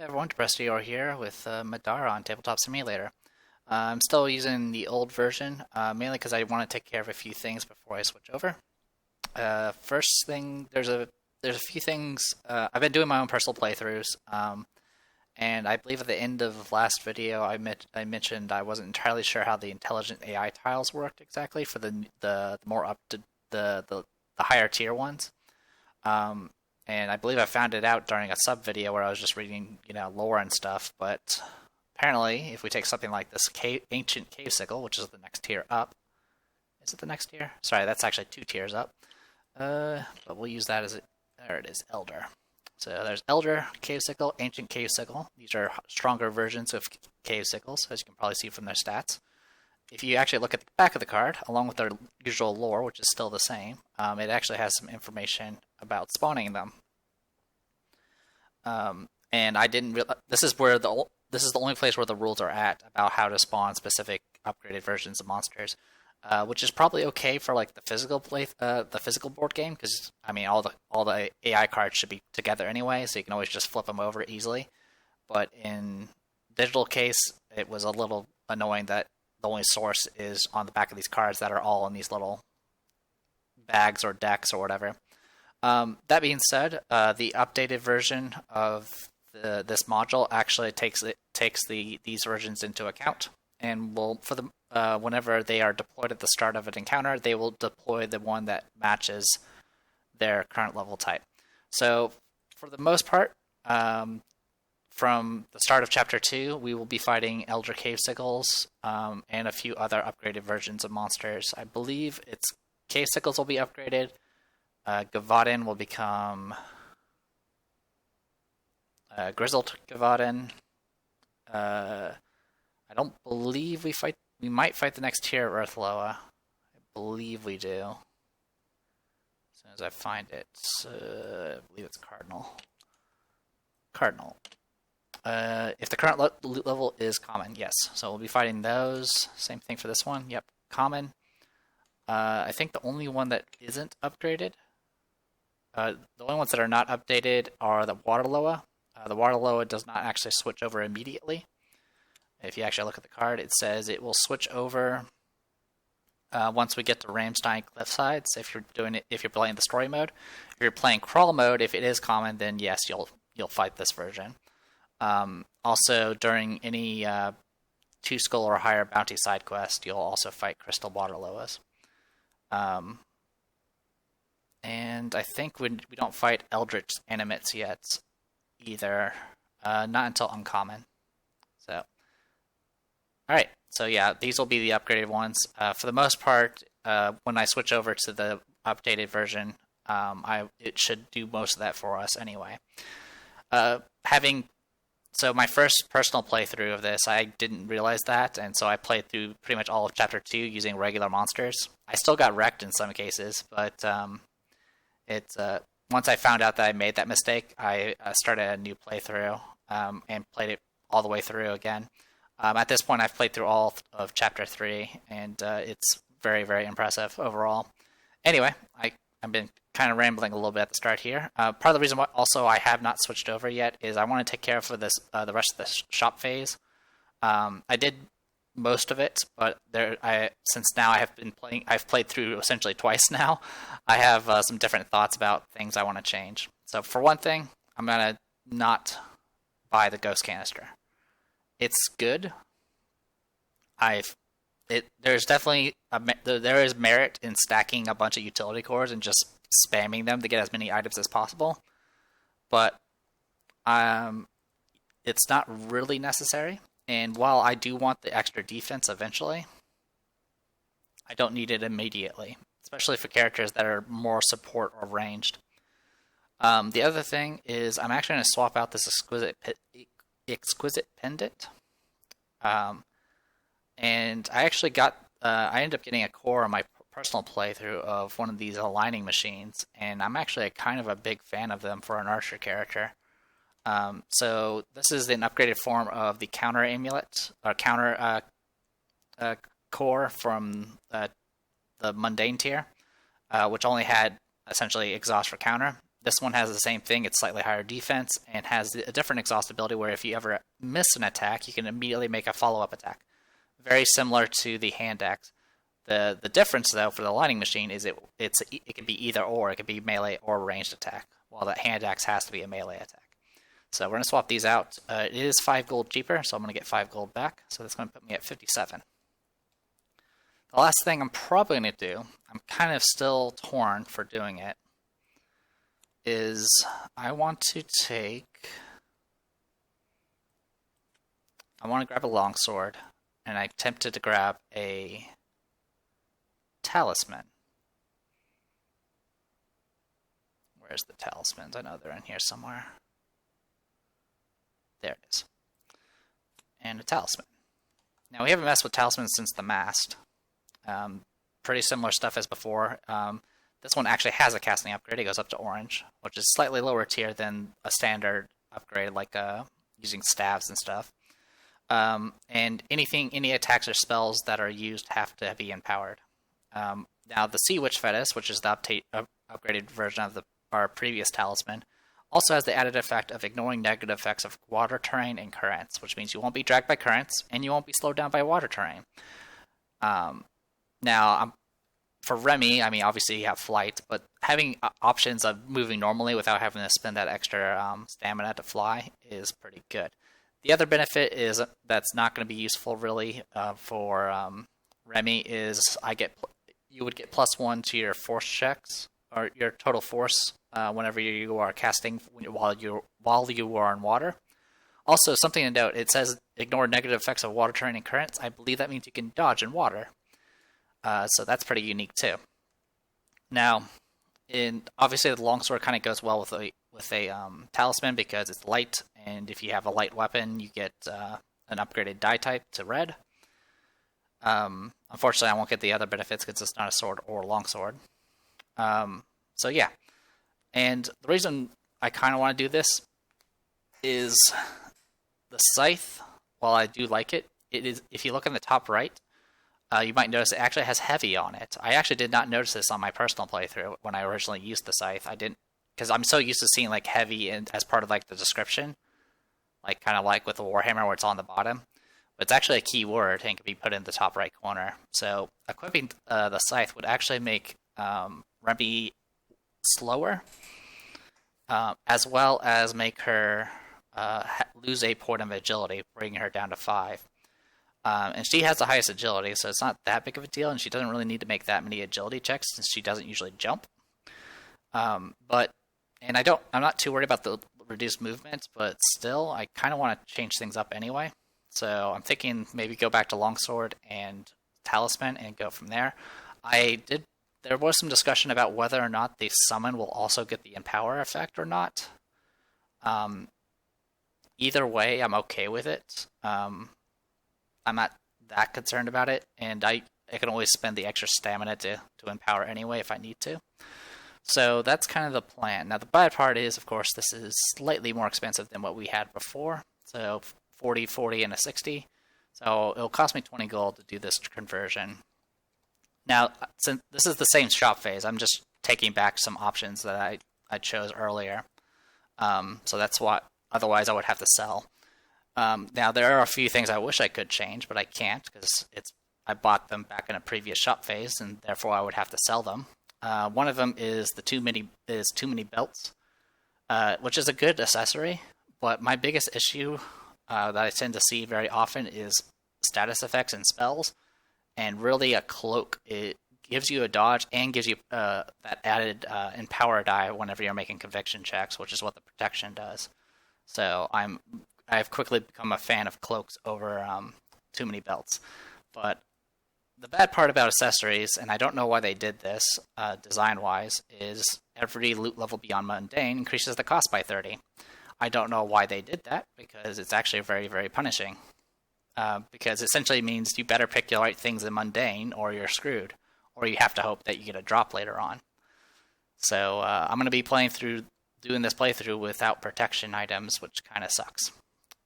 Hey everyone, Depressed here with Middara on Tabletop Simulator. I'm still using the old version, mainly because I want to take care of a few things before I switch over. First thing, there's a few things. I've been doing my own personal playthroughs, and I believe at the end of last video I mentioned I wasn't entirely sure how the intelligent AI tiles worked exactly for the more up to the higher tier ones. Um, and I believe I found it out during a sub video where I was just reading, lore and stuff. But apparently, if we take something like this ancient cave sickle, which is the next tier up, is it the next tier? Sorry, that's actually 2 tiers up. But we'll use that as there it is, Elder. So there's Elder, Cave Sickle, Ancient Cave Sickle. These are stronger versions of Cave Sickles, as you can probably see from their stats. If you actually look at the back of the card, along with their usual lore, which is still the same, it actually has some information about spawning them. And I didn't realize this is the only place where the rules are at about how to spawn specific upgraded versions of monsters, which is probably okay for like the physical board game, because I mean all the AI cards should be together anyway, so you can always just flip them over easily. But in digital case, it was a little annoying that the only source is on the back of these cards that are all in these little bags or decks or whatever. That being said, the updated version of this module actually takes these versions into account, and will whenever they are deployed at the start of an encounter, they will deploy the one that matches their current level type. So for the most part, from the start of Chapter 2, we will be fighting Elder Cave Sickles and a few other upgraded versions of monsters. I believe it's Cave Sickles will be upgraded. Gavaden will become Grizzled Gavaden. I don't believe we might fight the next tier of Earthloa. I believe we do. As soon as I find it, I believe it's Cardinal. If the current level is common, yes. So we'll be fighting those. Same thing for this one. Yep, common. I think the only one that isn't upgraded, the only ones that are not updated are the Waterloa. The Waterloa does not actually switch over immediately. If you actually look at the card, it says it will switch over once we get to Ramstein Cliffsides. If you're playing the story mode, if you're playing crawl mode, if it is common, then yes, you'll fight this version. Also, during any 2 skull or higher bounty side quest, you'll also fight Crystal Waterloas. And I think we don't fight Eldritch Animates yet either, not until Uncommon. So, alright, so yeah, these will be the upgraded ones. For the most part, when I switch over to the updated version, it should do most of that for us anyway. So my first personal playthrough of this, I didn't realize that, and so I played through pretty much all of Chapter 2 using regular monsters. I still got wrecked in some cases, but once I found out that I made that mistake, I started a new playthrough and played it all the way through again. At this point, I've played through all of Chapter 3, and it's very, very impressive overall. Anyway, I've been kind of rambling a little bit at the start here. Part of the reason why also I have not switched over yet is I want to take care of the rest of the shop phase. I did most of it, but since now I've played through essentially twice now. I have some different thoughts about things I want to change. So for one thing, I'm gonna not buy the ghost canister. It's good. There's definitely there is merit in stacking a bunch of utility cores and just spamming them to get as many items as possible, but it's not really necessary. And while I do want the extra defense eventually, I don't need it immediately, especially for characters that are more support or ranged. The other thing is I'm actually going to swap out this exquisite pendant. And I actually I ended up getting a core on my personal playthrough of one of these aligning machines, and I'm actually kind of a big fan of them for an archer character. So this is an upgraded form of the counter amulet, or counter core from the mundane tier, which only had essentially exhaust for counter. This one has the same thing. It's slightly higher defense and has a different exhaust ability where if you ever miss an attack, you can immediately make a follow-up attack. Very similar to the hand axe. The difference, though, for the lightning machine is it can be either or. It can be melee or ranged attack, while the hand axe has to be a melee attack. So we're going to swap these out. It is 5 gold cheaper, so I'm going to get 5 gold back. So that's going to put me at 57. The last thing I'm probably going to do, I'm kind of still torn for doing it, is I want to grab a longsword, and I tempted to grab a talisman. Where's the talismans? I know they're in here somewhere. There it is. And a talisman. Now, we haven't messed with talismans since the mast. Pretty similar stuff as before. This one actually has a casting upgrade. It goes up to orange, which is slightly lower tier than a standard upgrade, like using staves and stuff. And any attacks or spells that are used have to be empowered. Now, the Sea Witch Fetus, which is the upgraded version of our previous talisman, also has the added effect of ignoring negative effects of water terrain and currents, which means you won't be dragged by currents, and you won't be slowed down by water terrain. Now, for Remy, I mean, obviously you have flight, but having options of moving normally without having to spend that extra stamina to fly is pretty good. The other benefit is that's not going to be useful really for Remy is you would get +1 to your force checks or your total force whenever you are casting while you are in water. Also, something to note: it says ignore negative effects of water terrain and currents. I believe that means you can dodge in water, so that's pretty unique too. Now, obviously the longsword kind of goes well with a talisman because it's light, and if you have a light weapon, you get an upgraded die type to red. Unfortunately, I won't get the other benefits because it's not a sword or a longsword. So yeah, and the reason I kind of want to do this is the scythe. While I do like it, if you look in the top right, you might notice it actually has heavy on it. I actually did not notice this on my personal playthrough when I originally used the scythe. I didn't, because I'm so used to seeing like heavy as part of like the description, like kind of like with the Warhammer where it's on the bottom. But it's actually a key word and can be put in the top right corner. So equipping the scythe would actually make Remy slower, as well as make her lose a point of agility, bringing her down to 5. And she has the highest agility, so it's not that big of a deal, and she doesn't really need to make that many agility checks since she doesn't usually jump. I'm not too worried about the reduced movement, but still, I kind of want to change things up anyway. So I'm thinking maybe go back to longsword and talisman and go from there. There was some discussion about whether or not the summon will also get the empower effect or not. Either way, I'm okay with it. I'm not that concerned about it, and I can always spend the extra stamina to empower anyway if I need to. So that's kind of the plan. Now the bad part is, of course, this is slightly more expensive than what we had before. So 40, 40, and a 60. So it'll cost me 20 gold to do this conversion. Now, since this is the same shop phase, I'm just taking back some options that I chose earlier. So that's what, otherwise I would have to sell. Now, there are a few things I wish I could change, but I can't because I bought them back in a previous shop phase, and therefore I would have to sell them. One of them is too many belts, which is a good accessory, but my biggest issue that I tend to see very often is status effects and spells, and really a cloak. It gives you a dodge and gives you that added empower die whenever you're making conviction checks, which is what the protection does. So I've quickly become a fan of cloaks over too many belts. But the bad part about accessories, and I don't know why they did this design-wise, is every loot level beyond mundane increases the cost by 30. I don't know why they did that, because it's actually very, very punishing. Because it essentially means you better pick the right things in mundane, or you're screwed. Or you have to hope that you get a drop later on. So I'm going to be doing this playthrough without protection items, which kind of sucks.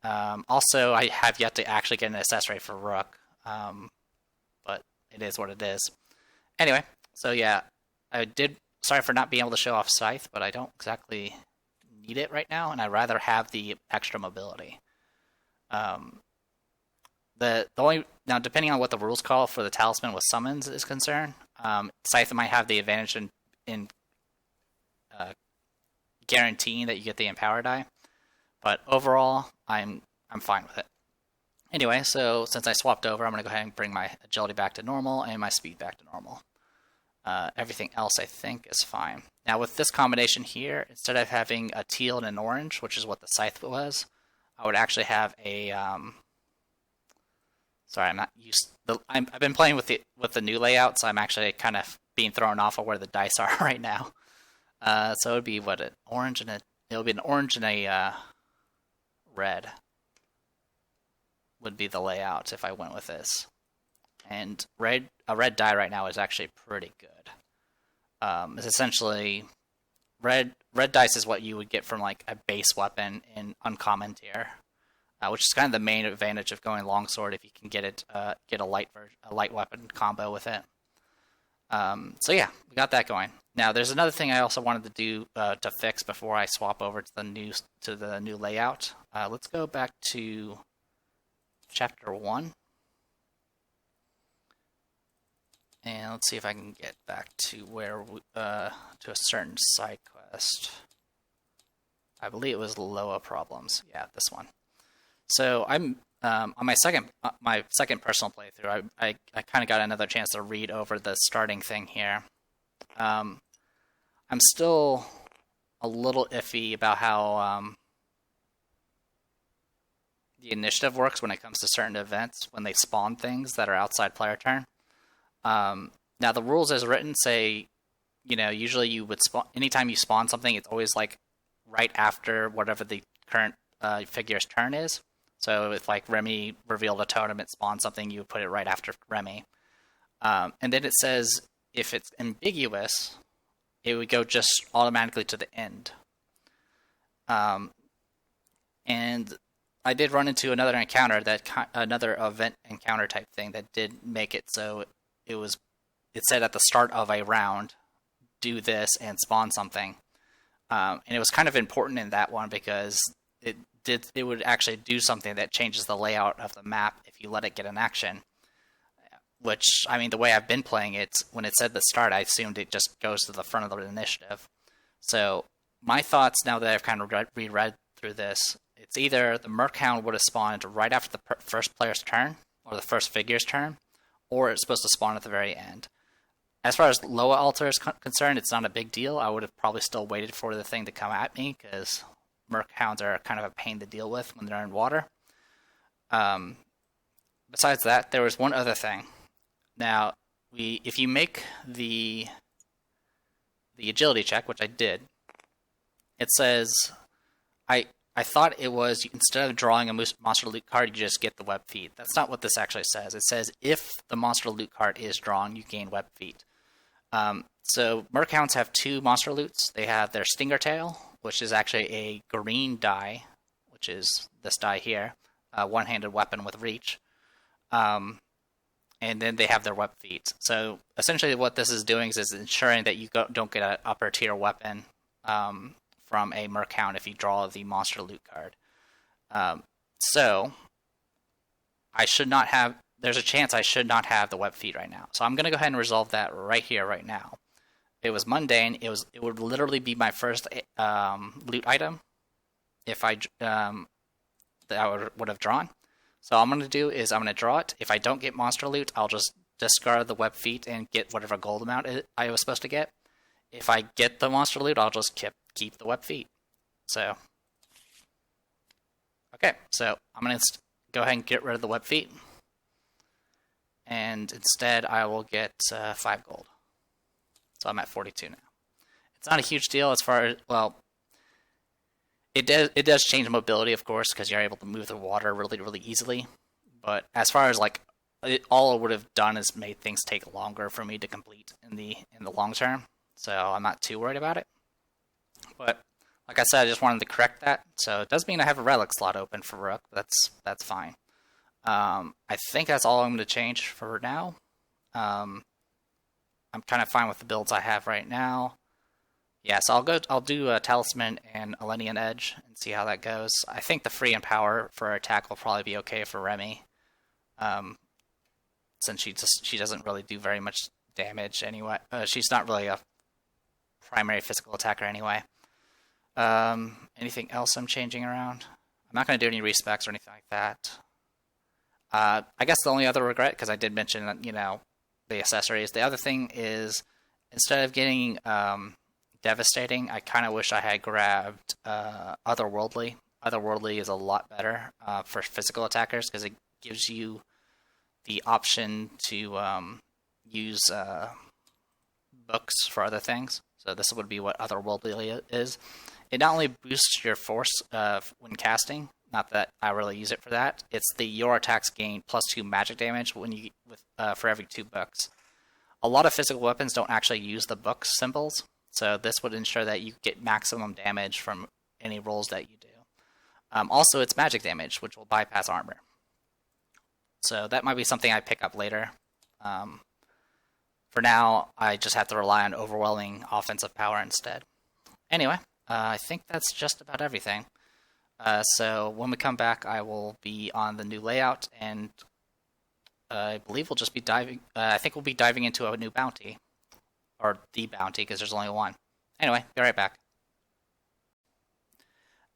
Also, I have yet to actually get an accessory for Rook, but it is what it is. Anyway, so yeah, I did sorry for not being able to show off Scythe, but I don't exactly need it right now, and I'd rather have the extra mobility. The only now, depending on what the rules call for the talisman with summons is concerned, Scythe might have the advantage in guaranteeing that you get the empower die, but overall, I'm fine with it. Anyway, so since I swapped over, I'm going to go ahead and bring my agility back to normal and my speed back to normal. Everything else, I think, is fine. Now, with this combination here, instead of having a teal and an orange, which is what the Scythe was, I would actually have a... sorry, I'm not used... I've been playing with the new layout, so I'm actually kind of being thrown off of where the dice are right now. So it would be, what, an orange and a... It would be an orange and a red would be the layout if I went with this. And a red die right now is actually pretty good. It's essentially red dice is what you would get from like a base weapon in uncommon tier, which is kind of the main advantage of going longsword if you can get a light weapon combo with it. So yeah, we got that going. Now there's another thing I also wanted to do to fix before I swap over to the new layout. Let's go back to Chapter 1. And let's see if I can get back to where to a certain side quest. I believe it was Loa problems. Yeah, this one. So I'm on my second personal playthrough. I kind of got another chance to read over the starting thing here. I'm still a little iffy about how the initiative works when it comes to certain events when they spawn things that are outside player turn. Now the rules as written say, usually you would spawn anytime you spawn something. It's always like right after whatever the current figure's turn is. So if like Remy revealed a totem, it spawned something, you would put it right after Remy. And then it says if it's ambiguous, it would go just automatically to the end. And I did run into another encounter another event encounter type thing that did make it so it said at the start of a round, do this and spawn something. And it was kind of important in that one because it would actually do something that changes the layout of the map if you let it get an action. Which, I mean, the way I've been playing it, when it said the start, I assumed it just goes to the front of the initiative. So my thoughts now that I've kind of reread through this, it's either the Merchound would have spawned right after the first player's turn, or the first figure's turn, or it's supposed to spawn at the very end. As far as Loa Altar is concerned, it's not a big deal. I would have probably still waited for the thing to come at me, because Merchounds are kind of a pain to deal with when they're in water. Besides that, there was one other thing. Now, if you make the agility check, which I did, it says, I thought it was, instead of drawing a monster loot card, you just get the web feet. That's not what this actually says. It says if the monster loot card is drawn, you gain web feet. So Merchounds have two monster loots. They have their Stinger Tail, which is actually a green die, which is this die here, a one-handed weapon with reach. And then they have their web feet. So essentially what this is doing is ensuring that you don't get an upper tier weapon from a Merchound if you draw the monster loot card. So I should not have... There's a chance I should not have the web feet right now. So I'm going to go ahead and resolve that right here, right now. If it was mundane, it would literally be my first loot item if that I would have drawn. So all I'm going to do is I'm going to draw it. If I don't get monster loot, I'll just discard the web feet and get whatever gold amount I was supposed to get. If I get the monster loot, I'll just keep the web feet. So, okay, so I'm going to go ahead and get rid of the web feet. And instead, I will get 5 gold. So I'm at 42 now. It's not a huge deal as far as, well, it does change mobility, of course, because you're able to move the water really, really easily. But as far as, like, all it would have done is made things take longer for me to complete in the long term. So I'm not too worried about it. But like I said, I just wanted to correct that. So it does mean I have a relic slot open for Rook. That's fine. I think that's all I'm going to change for now. I'm kind of fine with the builds I have right now. Yeah, so I'll do a Talisman and Elenian Edge and see how that goes. I think the free and power for attack will probably be okay for Remy, um, since she doesn't really do very much damage anyway. She's not really a primary physical attacker anyway. Anything else I'm changing around? I'm not going to do any respecs or anything like that. I guess the only other regret, because I did mention, the accessories. The other thing is, instead of getting Devastating, I kind of wish I had grabbed Otherworldly. Otherworldly is a lot better for physical attackers because it gives you the option to use books for other things. So this would be what Otherworldly is. It not only boosts your force when casting, not that I really use it for that. It's your attacks gain +2 magic damage when you for every 2 books. A lot of physical weapons don't actually use the book symbols, so this would ensure that you get maximum damage from any rolls that you do. Also, it's magic damage, which will bypass armor. So that might be something I pick up later. For now, I just have to rely on overwhelming offensive power instead. Anyway, I think that's just about everything. So when we come back, I will be on the new layout, and I believe we'll just be diving. I think we'll be diving into a new bounty, or the bounty, because there's only one. Anyway, be right back.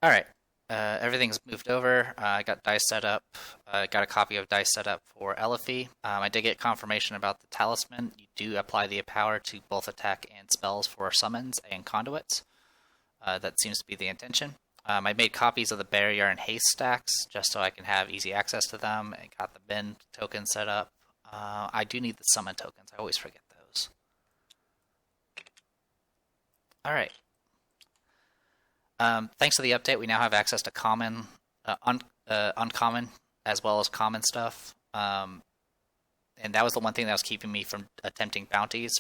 All right, everything's moved over. I got dice set up. I got a copy of dice set up for Eliphi. I did get confirmation about the talisman. You do apply the power to both attack and spells for summons and conduits. That seems to be the intention. I made copies of the barrier and haste stacks just so I can have easy access to them. I got the bin token set up. I do need the summon tokens. I always forget those. All right. Thanks to the update, we now have access to common, uncommon, as well as common stuff. And that was the one thing that was keeping me from attempting bounties,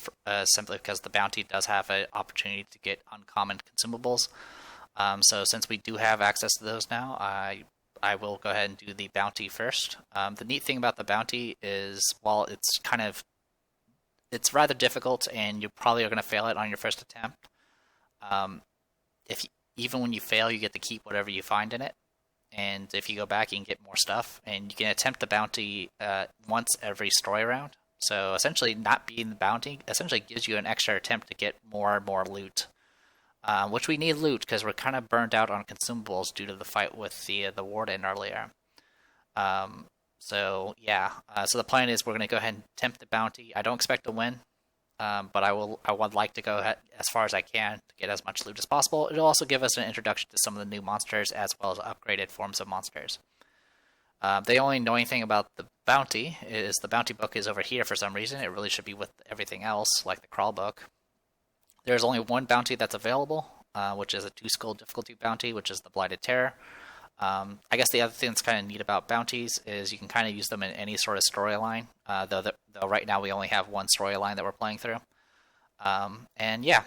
simply because the bounty does have an opportunity to get uncommon consumables. So since we do have access to those now, I will go ahead and do the bounty first. The neat thing about the bounty is, while it's rather difficult and you probably are going to fail it on your first attempt, even when you fail, you get to keep whatever you find in it. And if you go back, you can get more stuff. And you can attempt the bounty once every story round. So essentially, not being the bounty essentially gives you an extra attempt to get more and more loot. Which we need loot because we're kind of burned out on consumables due to the fight with the warden earlier. So yeah, so the plan is we're going to go ahead and attempt the bounty. I don't expect to win, but I would like to go ahead as far as I can to get as much loot as possible. It'll also give us an introduction to some of the new monsters as well as upgraded forms of monsters. The only annoying thing about the bounty is the bounty book is over here for some reason. It really should be with everything else, like the crawl book. There's only one bounty that's available, which is a 2-skull difficulty bounty, which is the Blighted Terror. I guess the other thing that's kind of neat about bounties is you can kind of use them in any sort of storyline, though right now we only have one storyline that we're playing through. And yeah,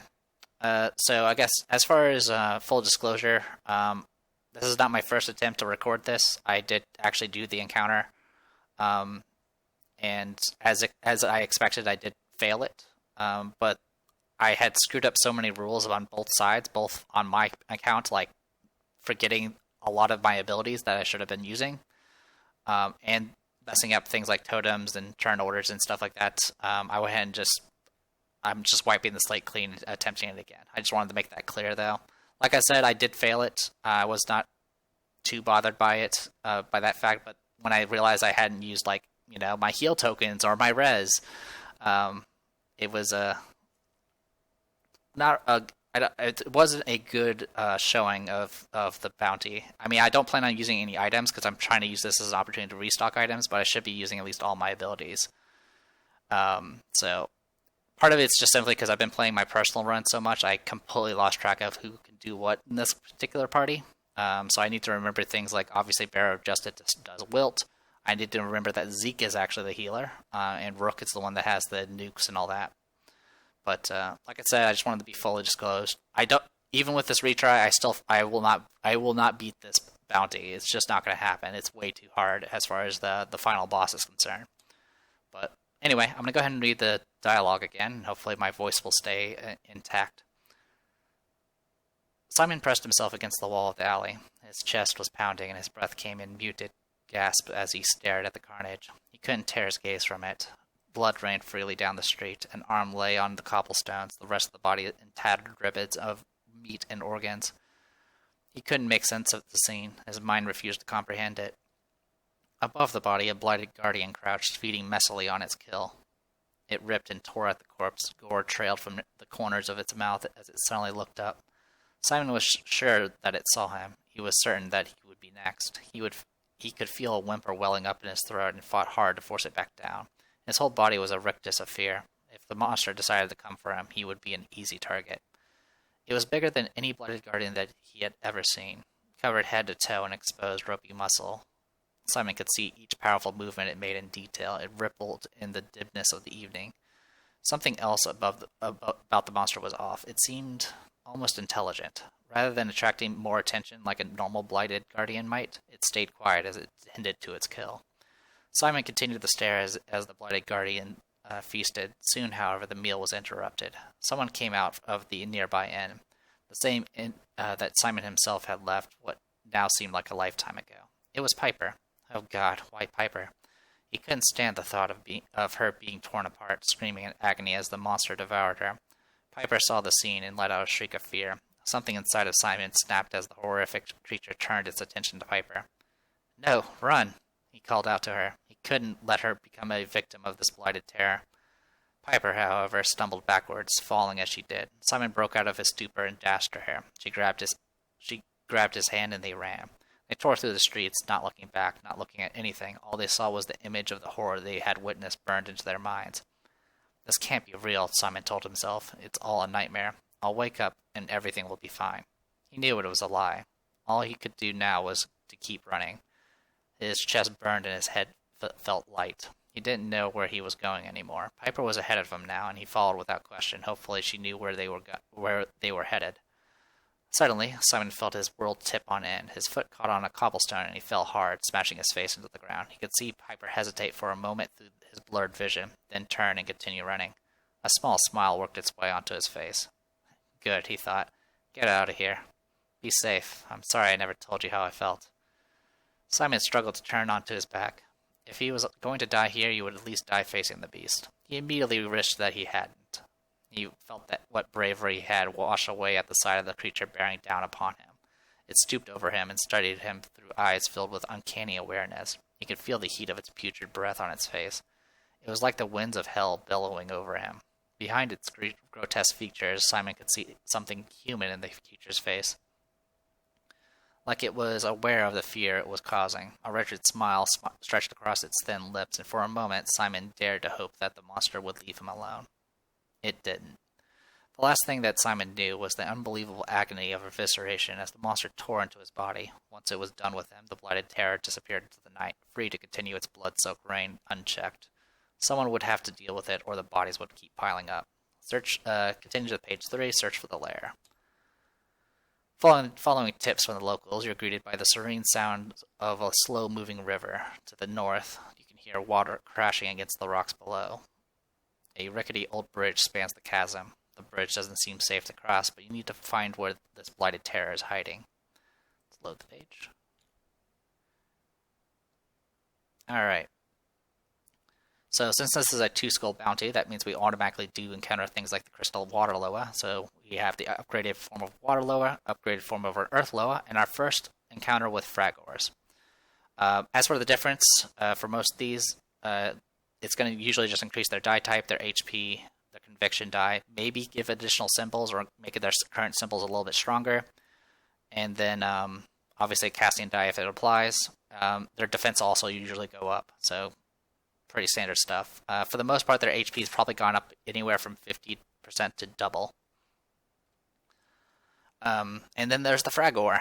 so I guess as far as full disclosure, this is not my first attempt to record this. I did actually do the encounter, and as I expected, I did fail it, but I had screwed up so many rules on both sides, both on my account, like forgetting a lot of my abilities that I should have been using, and messing up things like totems and turn orders and stuff like that. I went ahead and I'm just wiping the slate clean and attempting it again. I just wanted to make that clear, though. Like I said, I did fail it. I was not too bothered by it, by that fact, but when I realized I hadn't used, my heal tokens or my res, it was it wasn't a good showing of the bounty. I mean, I don't plan on using any items because I'm trying to use this as an opportunity to restock items, but I should be using at least all my abilities. So part of it's just simply because I've been playing my personal run so much, I completely lost track of who can do what in this particular party. So I need to remember things like, obviously, Bearer of Justice does Wilt. I need to remember that Zeke is actually the healer, and Rook is the one that has the nukes and all that. But like I said, I just wanted to be fully disclosed. Even with this retry, I will not beat this bounty. It's just not going to happen. It's way too hard as far as the final boss is concerned. But anyway, I'm going to go ahead and read the dialogue again, and hopefully my voice will stay intact. Simon pressed himself against the wall of the alley. His chest was pounding and his breath came in muted gasp as he stared at the carnage. He couldn't tear his gaze from it. Blood rained freely down the street. An arm lay on the cobblestones, the rest of the body in tattered ribbons of meat and organs. He couldn't make sense of the scene. His mind refused to comprehend it. Above the body, a blighted guardian crouched, feeding messily on its kill. It ripped and tore at the corpse. Gore trailed from the corners of its mouth as it suddenly looked up. Simon was sure that it saw him. He was certain that he would be next. He could feel a whimper welling up in his throat and fought hard to force it back down. His whole body was a rictus of fear. If the monster decided to come for him, he would be an easy target. It was bigger than any blooded guardian that he had ever seen, covered head to toe in exposed ropey muscle. Simon could see each powerful movement it made in detail. It rippled in the dimness of the evening. Something else about the monster was off. It seemed almost intelligent. Rather than attracting more attention like a normal blighted guardian might, it stayed quiet as it tended to its kill. Simon continued to stare as the blighted guardian feasted. Soon, however, the meal was interrupted. Someone came out of the nearby inn, the same inn that Simon himself had left what now seemed like a lifetime ago. It was Piper. Oh God, why Piper? He couldn't stand the thought of her being torn apart, screaming in agony as the monster devoured her. Piper saw the scene and let out a shriek of fear. Something inside of Simon snapped as the horrific creature turned its attention to Piper. "No, run!" he called out to her. He couldn't let her become a victim of this blighted terror. Piper, however, stumbled backwards, falling as she did. Simon broke out of his stupor and dashed to her. She grabbed his hand and they ran. They tore through the streets, not looking back, not looking at anything. All they saw was the image of the horror they had witnessed burned into their minds. This can't be real, Simon told himself. It's all a nightmare. I'll wake up and everything will be fine. He knew it was a lie. All he could do now was to keep running. His chest burned and his head felt light. He didn't know where he was going anymore. Piper was ahead of him now, and he followed without question. Hopefully she knew where they were headed. Suddenly, Simon felt his world tip on end. His foot caught on a cobblestone and he fell hard, smashing his face into the ground. He could see Piper hesitate for a moment through his blurred vision, then turn and continue running. A small smile worked its way onto his face. Good, he thought. Get out of here. Be safe. I'm sorry I never told you how I felt. Simon struggled to turn onto his back. If he was going to die here, he would at least die facing the beast. He immediately wished that he hadn't. He felt that what bravery he had wash away at the sight of the creature bearing down upon him. It stooped over him and studied him through eyes filled with uncanny awareness. He could feel the heat of its putrid breath on its face. It was like the winds of hell billowing over him. Behind its grotesque features, Simon could see something human in the creature's face. Like it was aware of the fear it was causing. A wretched smile stretched across its thin lips, and for a moment Simon dared to hope that the monster would leave him alone. It didn't. The last thing that Simon knew was the unbelievable agony of evisceration as the monster tore into his body. Once it was done with him, the blighted terror disappeared into the night, free to continue its blood-soaked reign unchecked. Someone would have to deal with it, or the bodies would keep piling up. Continue to page 3, search for the Lair. Following tips from the locals, you're greeted by the serene sound of a slow-moving river. To the north, you can hear water crashing against the rocks below. A rickety old bridge spans the chasm. The bridge doesn't seem safe to cross, but you need to find where this blighted terror is hiding. Let's load the page. Alright. So since this is a 2-skull bounty, that means we automatically do encounter things like the crystal water loa. So we have the upgraded form of water loa, upgraded form of an earth loa, and our first encounter with fragors. As for the difference, for most of these, it's going to usually just increase their die type, their HP, their conviction die, maybe give additional symbols or make their current symbols a little bit stronger. And then, obviously, casting die if it applies. Their defense also usually go up, so pretty standard stuff. For the most part, their HP has probably gone up anywhere from 50% to double. And then there's the fragor.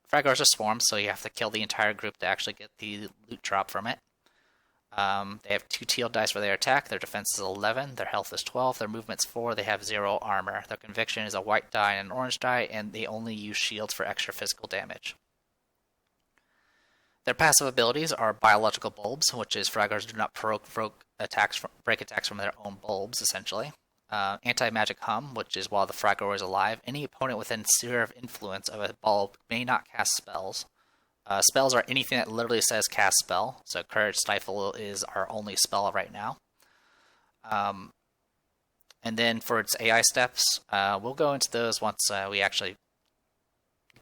Fragors are swarms, so you have to kill the entire group to actually get the loot drop from it. They have 2 teal dice for their attack, their defense is 11, their health is 12, their movement's 4, they have 0 armor. Their conviction is a white die and an orange die, and they only use shields for extra physical damage. Their passive abilities are biological bulbs, which is fragors do not break attacks from their own bulbs, essentially. Anti-Magic Hum, which is while the Fragor is alive, any opponent within sphere of influence of a bulb may not cast spells. Spells are anything that literally says cast spell, so Courage Stifle is our only spell right now. And then for its AI steps, we'll go into those once we actually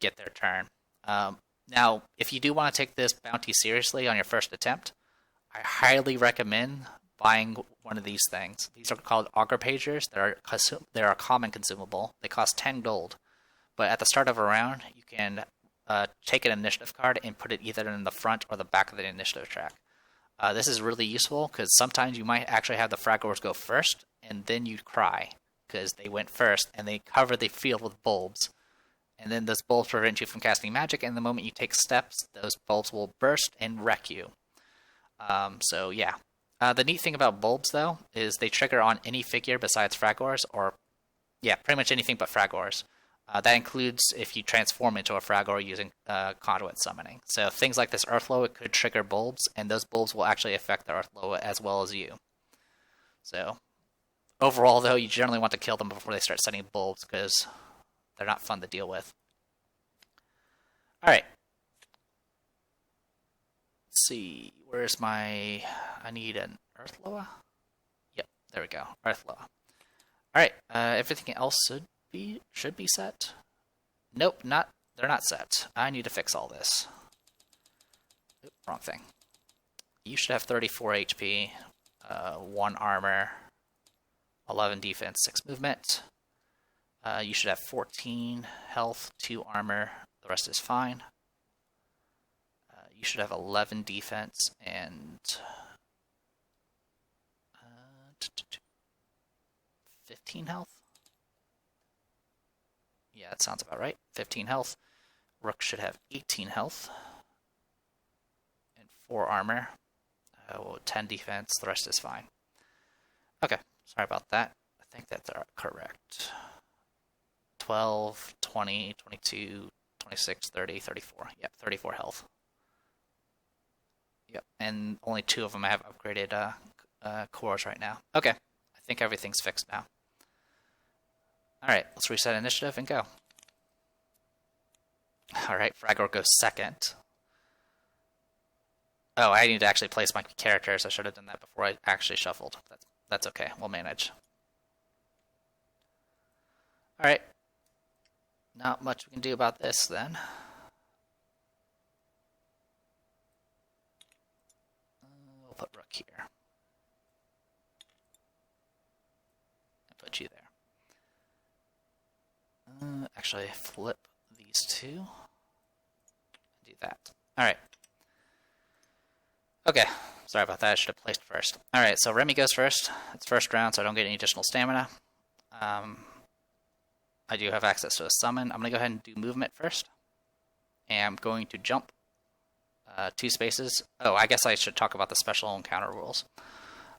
get their turn. Now, if you do want to take this bounty seriously on your first attempt, I highly recommend buying one of these things. These are called Augur Pagers. They're a common consumable. They cost 10 gold. But at the start of a round, you can take an initiative card and put it either in the front or the back of the initiative track. This is really useful because sometimes you might actually have the Fragors go first, and then you cry because they went first and they cover the field with bulbs. And then those bulbs prevent you from casting magic, and the moment you take steps, those bulbs will burst and wreck you. So yeah. The neat thing about bulbs, though, is they trigger on any figure besides Fragors, or yeah, pretty much anything but Fragors. That includes if you transform into a Fragor using conduit summoning. So things like this Earthloa could trigger bulbs, and those bulbs will actually affect the Earthloa as well as you. So overall, though, you generally want to kill them before they start sending bulbs, because they're not fun to deal with. Alright. Let's see. Where's my... I need an Earthloa? Yep, there we go. Earthloa. Alright, everything else should be set. Nope, they're not set. I need to fix all this. Oop, wrong thing. You should have 34 HP, 1 armor, 11 defense, 6 movement. You should have 14 health, 2 armor. The rest is fine. You should have 11 defense and 15 health. Yeah, that sounds about right. 15 health. Rook should have 18 health and 4 armor. 10 defense. The rest is fine. Okay, sorry about that. I think that's correct. 12, 20, 22, 26, 30, 34. Yep, 34 health. Yep, and only 2 of them have upgraded cores right now. Okay, I think everything's fixed now. Alright, let's reset initiative and go. Alright, Fragor goes second. Oh, I need to actually place my characters. I should have done that before I actually shuffled. That's okay, we'll manage. Alright. Not much we can do about this then. We'll put Rook here. And put you there. Actually, flip these two. Do that. Alright. Okay. Sorry about that. I should have placed first. Alright, so Remy goes first. It's first round, so I don't get any additional stamina. I do have access to a summon. I'm going to go ahead and do movement first. And I'm going to jump 2 spaces. Oh, I guess I should talk about the special encounter rules.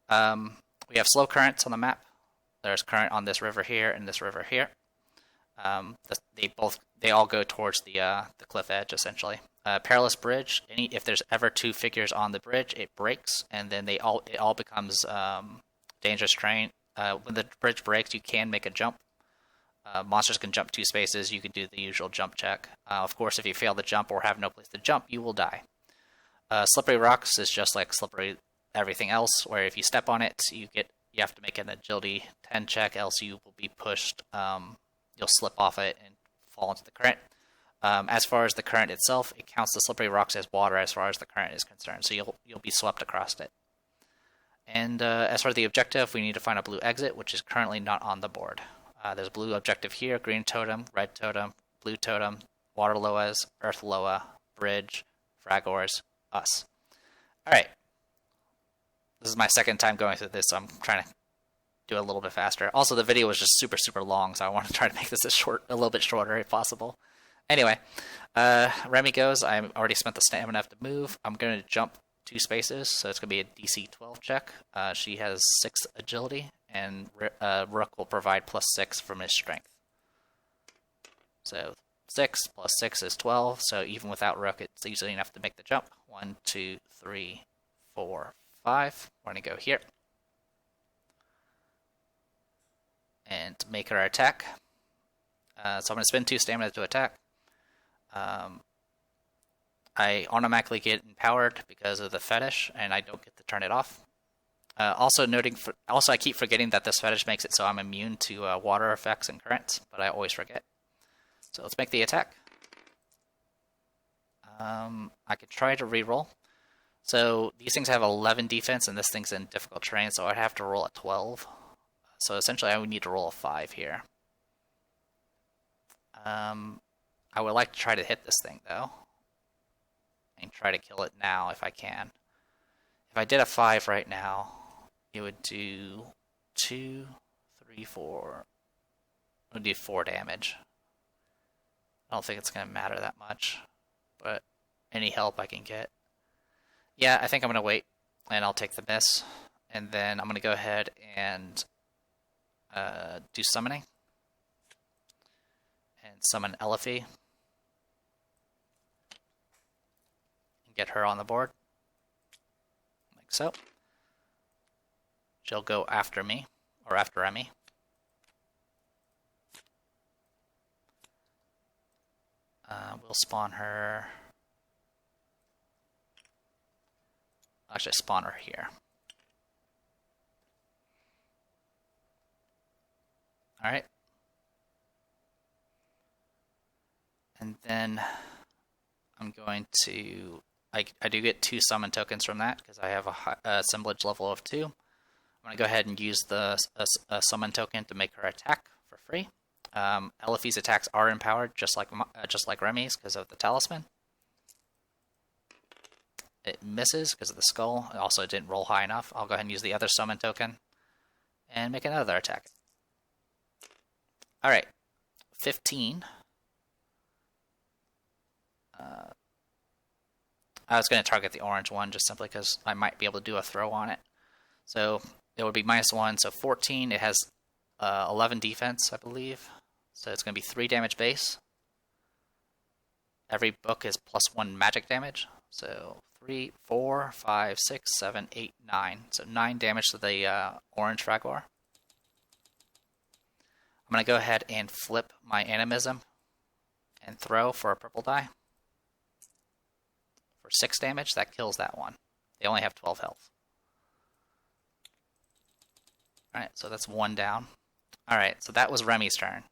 We have slow currents on the map. There's current on this river here and this river here. They all go towards the cliff edge essentially. Perilous bridge. If there's ever 2 figures on the bridge, it breaks, and then it all becomes dangerous terrain. When the bridge breaks, you can make a jump. Monsters can jump 2 spaces. You can do the usual jump check. Of course, if you fail the jump or have no place to jump, you will die. Slippery rocks is just like slippery everything else, where if you step on it, you have to make an agility 10 check, else you will be pushed. You'll slip off it and fall into the current. As far as the current itself, it counts the slippery rocks as water as far as the current is concerned, so you'll be swept across it. And as for the objective, we need to find a blue exit, which is currently not on the board. There's a blue objective here: green totem, red totem, blue totem, water loas, earth loa, bridge, fragors, us. Alright. This is my second time going through this, so I'm trying to do it a little bit faster. Also, the video was just super, super long, so I want to try to make this a little bit shorter if possible. Anyway, Remy goes. I already spent the stamina to move. I'm going to jump 2 spaces, so it's going to be a DC 12 check. She has 6 agility, and Rook will provide +6 from his strength. So 6 plus 6 is 12, so even without Rook, it's easy enough to make the jump. 1, 2, 3, 4, 5. We're going to go here. and make her attack. So I'm going to spend 2 stamina to attack. I automatically get empowered because of the fetish, and I don't get to turn it off. Also, I keep forgetting that this fetish makes it so I'm immune to water effects and currents, but I always forget. So let's make the attack. I could try to reroll. So these things have 11 defense, and this thing's in difficult terrain, so I'd have to roll a 12. So essentially, I would need to roll a 5 here. I would like to try to hit this thing, though, and try to kill it now if I can. If I did a 5 right now, it would do 2, 3, 4. It would do 4 damage. I don't think it's going to matter that much, but any help I can get. Yeah, I think I'm going to wait, and I'll take the miss, and then I'm going to go ahead and do summoning, and summon Elifie, and get her on the board, like so. She'll go after me, or after Emmy. We'll spawn her. Actually, spawn her here. Alright. And then I'm going to... I do get 2 summon tokens from that because I have a assemblage level of 2. I'm going to go ahead and use the summon token to make her attack for free. Elifie's attacks are empowered, just like Remy's, because of the talisman. It misses because of the skull. It also didn't roll high enough. I'll go ahead and use the other summon token and make another attack. Alright, 15. I was going to target the orange one just simply because I might be able to do a throw on it. So it would be -1, so 14. It has 11 defense, I believe. So it's going to be 3 damage base. Every book is +1 magic damage. So 3, 4, 5, 6, 7, 8, 9. So 9 damage to the orange Fragor. I'm going to go ahead and flip my Animism and throw for a purple die. For 6 damage, that kills that one. They only have 12 health. Alright, so that's 1 down. Alright, so that was Remy's turn.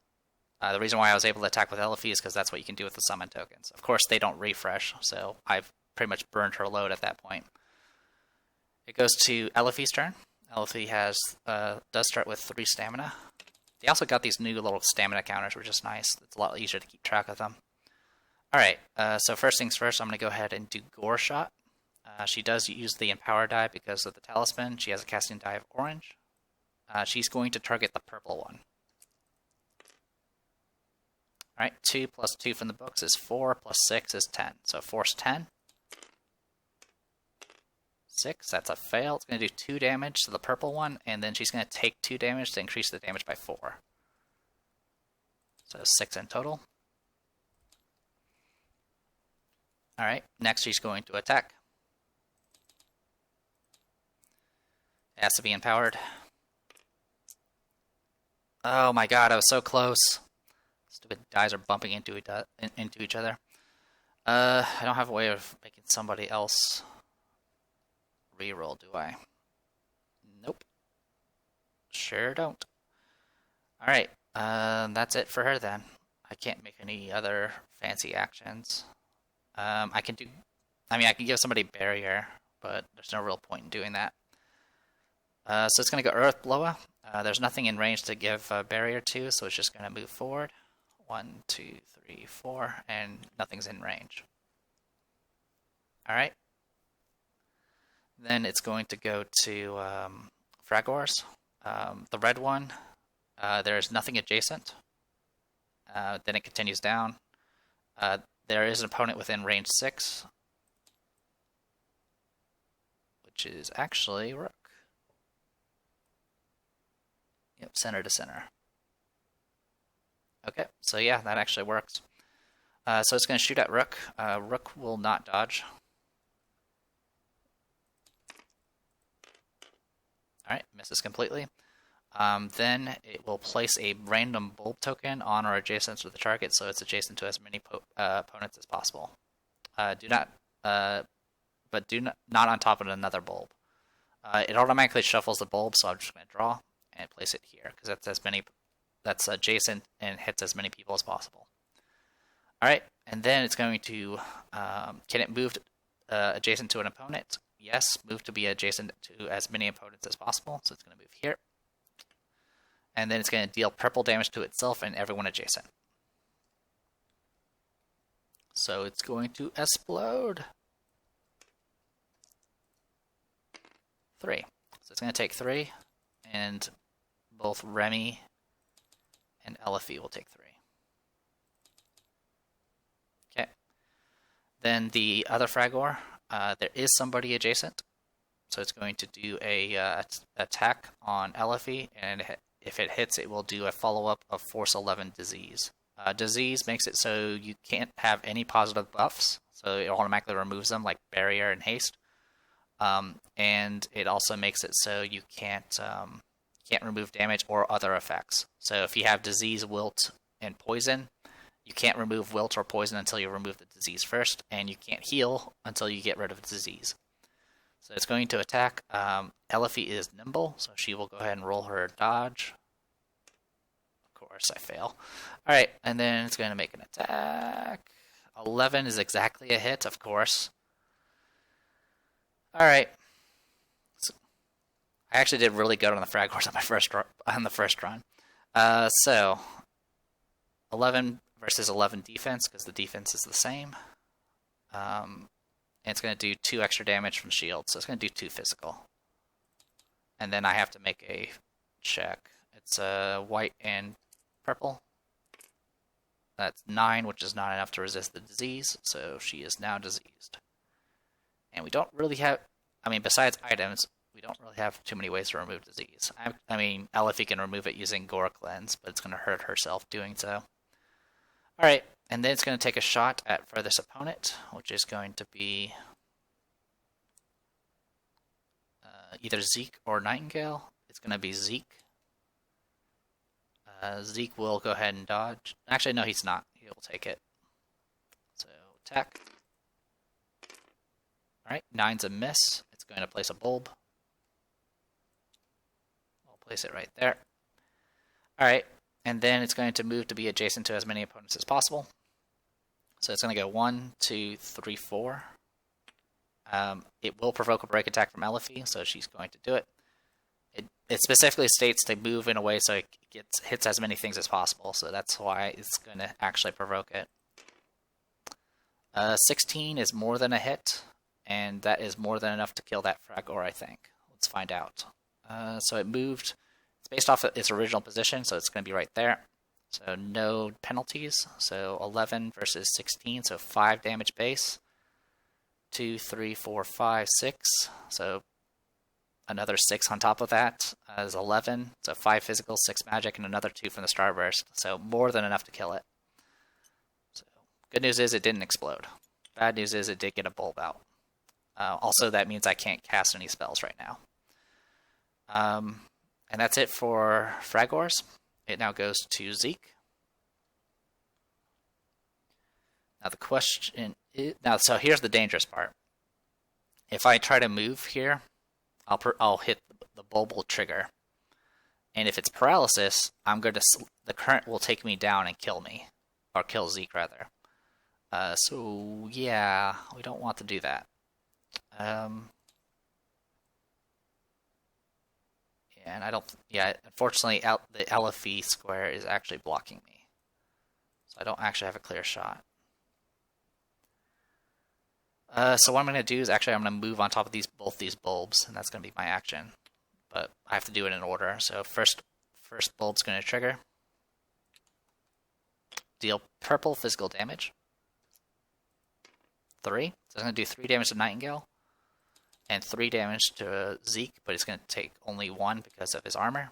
The reason why I was able to attack with Elifie is because that's what you can do with the summon tokens. Of course, they don't refresh, so I've pretty much burned her load at that point. It goes to Elifie's turn. Elifie does start with 3 stamina. They also got these new little stamina counters, which is nice. It's a lot easier to keep track of them. Alright, so first things first, I'm going to go ahead and do Gore Shot. She does use the Empower die because of the talisman. She has a casting die of orange. She's going to target the purple one. Alright, 2 plus 2 from the books is 4, plus 6 is 10. So force 10. 6, that's a fail. It's going to do 2 damage to the purple one, and then she's going to take 2 damage to increase the damage by 4. So 6 in total. Alright, next she's going to attack. It has to be empowered. Oh my god, I was so close. Stupid dies are bumping into each other. I don't have a way of making somebody else reroll, do I? Nope. Sure don't. Alright, that's it for her then. I can't make any other fancy actions. I can give somebody barrier, but there's no real point in doing that. So it's going to go Earth Blower. There's nothing in range to give a barrier to, so it's just going to move forward. 1, 2, 3, 4, and nothing's in range. Alright. Then it's going to go to Fragors. The red one, there's nothing adjacent. Then it continues down. There is an opponent within range 6, which is actually Rook. Yep, center to center. Okay, so yeah, that actually works. So it's going to shoot at Rook. Rook will not dodge. Alright, misses completely. Then it will place a random bulb token on or adjacent to the target, so it's adjacent to as many opponents as possible. Do not not on top of another bulb. It automatically shuffles the bulb, so I'm just going to draw and place it here because that's adjacent and hits as many people as possible. All right, and then it's going to can it move adjacent to an opponent? Yes, move to be adjacent to as many opponents as possible. So it's going to move here, and then it's going to deal purple damage to itself and everyone adjacent. So it's going to explode. 3. So it's going to take 3, and both Remy and Elifie will take 3. Okay. Then the other Fragor, there is somebody adjacent, so it's going to do a attack on Elifie, and if it hits, it will do a follow-up of Force 11 Disease. Disease makes it so you can't have any positive buffs, so it automatically removes them, like Barrier and Haste. And it also makes it so you can't remove damage or other effects. So if you have disease, wilt, and poison, you can't remove wilt or poison until you remove the disease first, and you can't heal until you get rid of the disease. So it's going to attack. Elifie is nimble, so she will go ahead and roll her dodge. Of course, I fail. Alright, and then it's going to make an attack. 11 is exactly a hit, of course. Alright. So, I actually did really good on the Fragors on the first run. So 11 versus 11 defense, because the defense is the same. And it's going to do 2 extra damage from shield, so it's going to do 2 physical. And then I have to make a check. It's white and purple. That's 9, which is not enough to resist the disease, so she is now diseased. And we don't really have, besides items, we don't really have too many ways to remove disease. Elifie can remove it using Gore Cleanse, but it's going to hurt herself doing so. Alright, and then it's going to take a shot at furthest opponent, which is going to be either Zeke or Nightingale. It's going to be Zeke. Zeke will go ahead and dodge. Actually, no, he's not. He will take it. So, attack. Alright, 9's a miss. It's going to place a bulb. We'll place it right there. Alright, and then it's going to move to be adjacent to as many opponents as possible. So it's going to go 1, 2, 3, 4. It will provoke a break attack from Elifie, so she's going to do it. It specifically states to move in a way so it hits as many things as possible, so that's why it's going to actually provoke it. 16 is more than a hit, and that is more than enough to kill that Fragor, I think. Let's find out. So it moved. It's based off of its original position, so it's going to be right there. So no penalties. So 11 versus 16, so 5 damage base. 2, 3, 4, 5, 6. So another 6 on top of that is 11. So 5 physical, 6 magic, and another 2 from the Starburst. So more than enough to kill it. So good news is it didn't explode. Bad news is it did get a bulb out. Also, that means I can't cast any spells right now. And that's it for Fragors. It now goes to Zeke. Now the question is, so here's the dangerous part. If I try to move here, I'll hit the bulb will trigger, and if it's paralysis, the current will take me down and kill me, or kill Zeke rather. So yeah, we don't want to do that. And unfortunately, the Elifie square is actually blocking me, so I don't actually have a clear shot. So what I'm going to do is I'm going to move on top of both these bulbs, and that's going to be my action. But I have to do it in order. So first bulb's going to trigger. Deal purple physical damage. 3. So it's going to do 3 damage to Nightingale. And 3 damage to Zeke, but it's going to take only 1 because of his armor.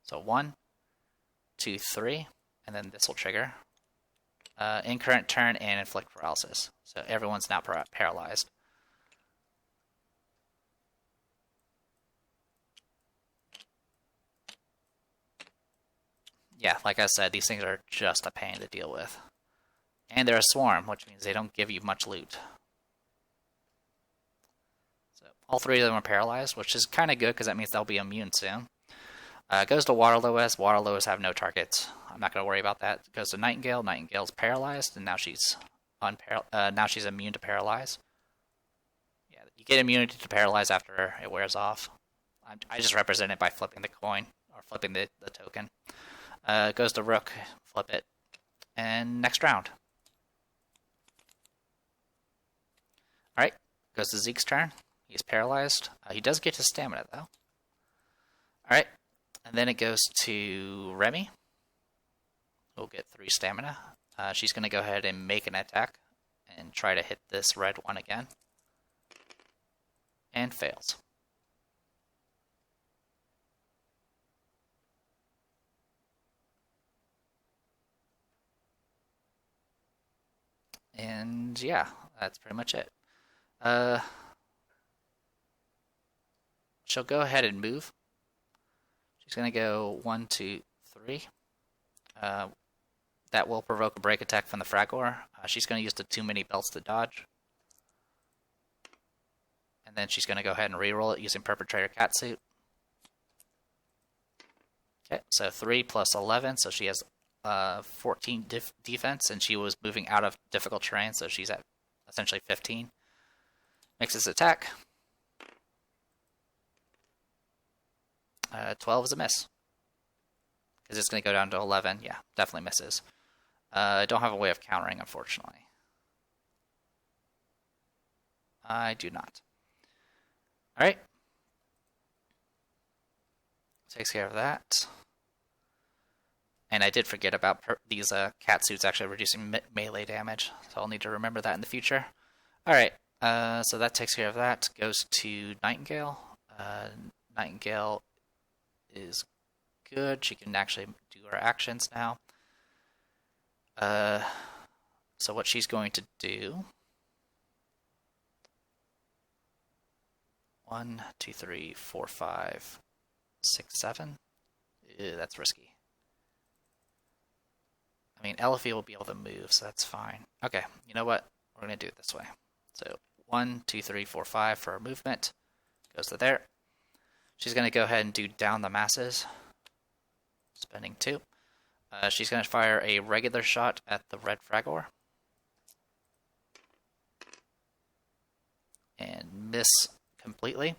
So 1, 2, 3, and then this will trigger. In current turn and inflict paralysis. So everyone's now paralyzed. Yeah, like I said, these things are just a pain to deal with. And they're a swarm, which means they don't give you much loot. So all three of them are paralyzed, which is kind of good because that means they'll be immune soon. Goes to Waterloo. Waterloos have no targets. I'm not going to worry about that. Goes to Nightingale. Nightingale's paralyzed, and now she's immune to paralyze. Yeah, you get immunity to paralyze after it wears off. I just represent it by flipping the coin or flipping the token. Goes to Rook. Flip it, and next round. All right, goes to Zeke's turn. He's paralyzed. He does get his stamina though. All right. And then it goes to Remy. We'll get 3 stamina. She's going to go ahead and make an attack and try to hit this red one again. And fails. And yeah, that's pretty much it. She'll go ahead and move. She's going to go 1, 2, 3. That will provoke a break attack from the Fragor. She's going to use the too many belts to dodge. And then she's going to go ahead and reroll it using Perpetrator Catsuit. Okay, so 3 plus 11, so she has 14 defense, and she was moving out of difficult terrain, so she's at essentially 15. Makes his attack. 12 is a miss. Because it's going to go down to 11. Yeah, definitely misses. I don't have a way of countering, unfortunately. I do not. Alright. Takes care of that. And I did forget about these cat suits actually reducing melee damage, so I'll need to remember that in the future. Alright, so that takes care of that. Goes to Nightingale. Nightingale is good. She can actually do her actions now. So what she's going to do... 1, 2, 3, 4, 5, 6, 7. Ew, that's risky. I mean, Elfie will be able to move, so that's fine. Okay, you know what? We're going to do it this way. So 1, 2, 3, 4, 5 for her movement. Goes to there. She's going to go ahead and do down the masses. Spending 2. She's going to fire a regular shot at the red Fragor. And miss completely.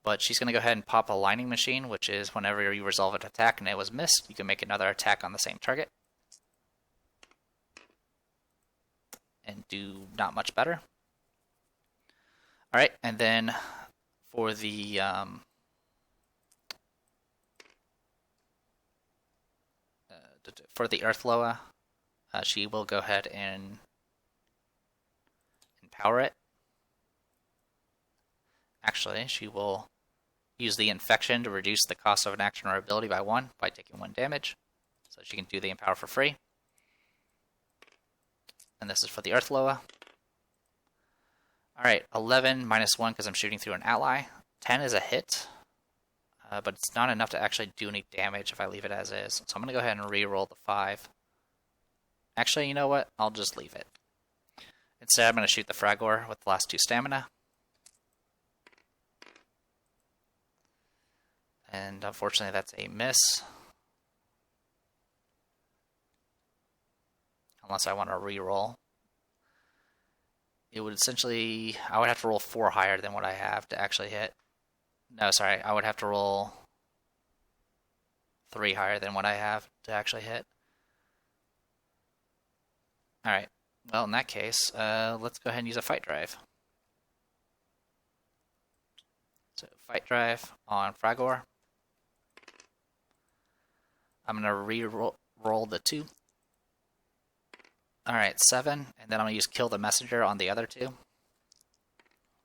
But she's going to go ahead and pop a lining machine, which is whenever you resolve an attack and it was missed, you can make another attack on the same target. And do not much better. Alright, and then for the Earth Loa, she will go ahead and empower it. Actually, she will use the Infection to reduce the cost of an action or ability by 1 by taking 1 damage. So she can do the Empower for free. And this is for the Earth Loa. Alright, 11 minus 1 because I'm shooting through an ally. 10 is a hit, but it's not enough to actually do any damage if I leave it as is. So I'm going to go ahead and re-roll the 5. Actually, you know what? I'll just leave it. Instead, I'm going to shoot the Fragor with the last 2 stamina. And unfortunately, that's a miss. Unless I want to re-roll. It would essentially... I would have to roll 4 higher than what I have to actually hit. No, sorry. I would have to roll 3 higher than what I have to actually hit. Alright. Well, in that case, let's go ahead and use a fight drive. So, fight drive on Fragor. I'm going to re-roll the 2. Alright, 7, and then I'm going to use Kill the Messenger on the other 2.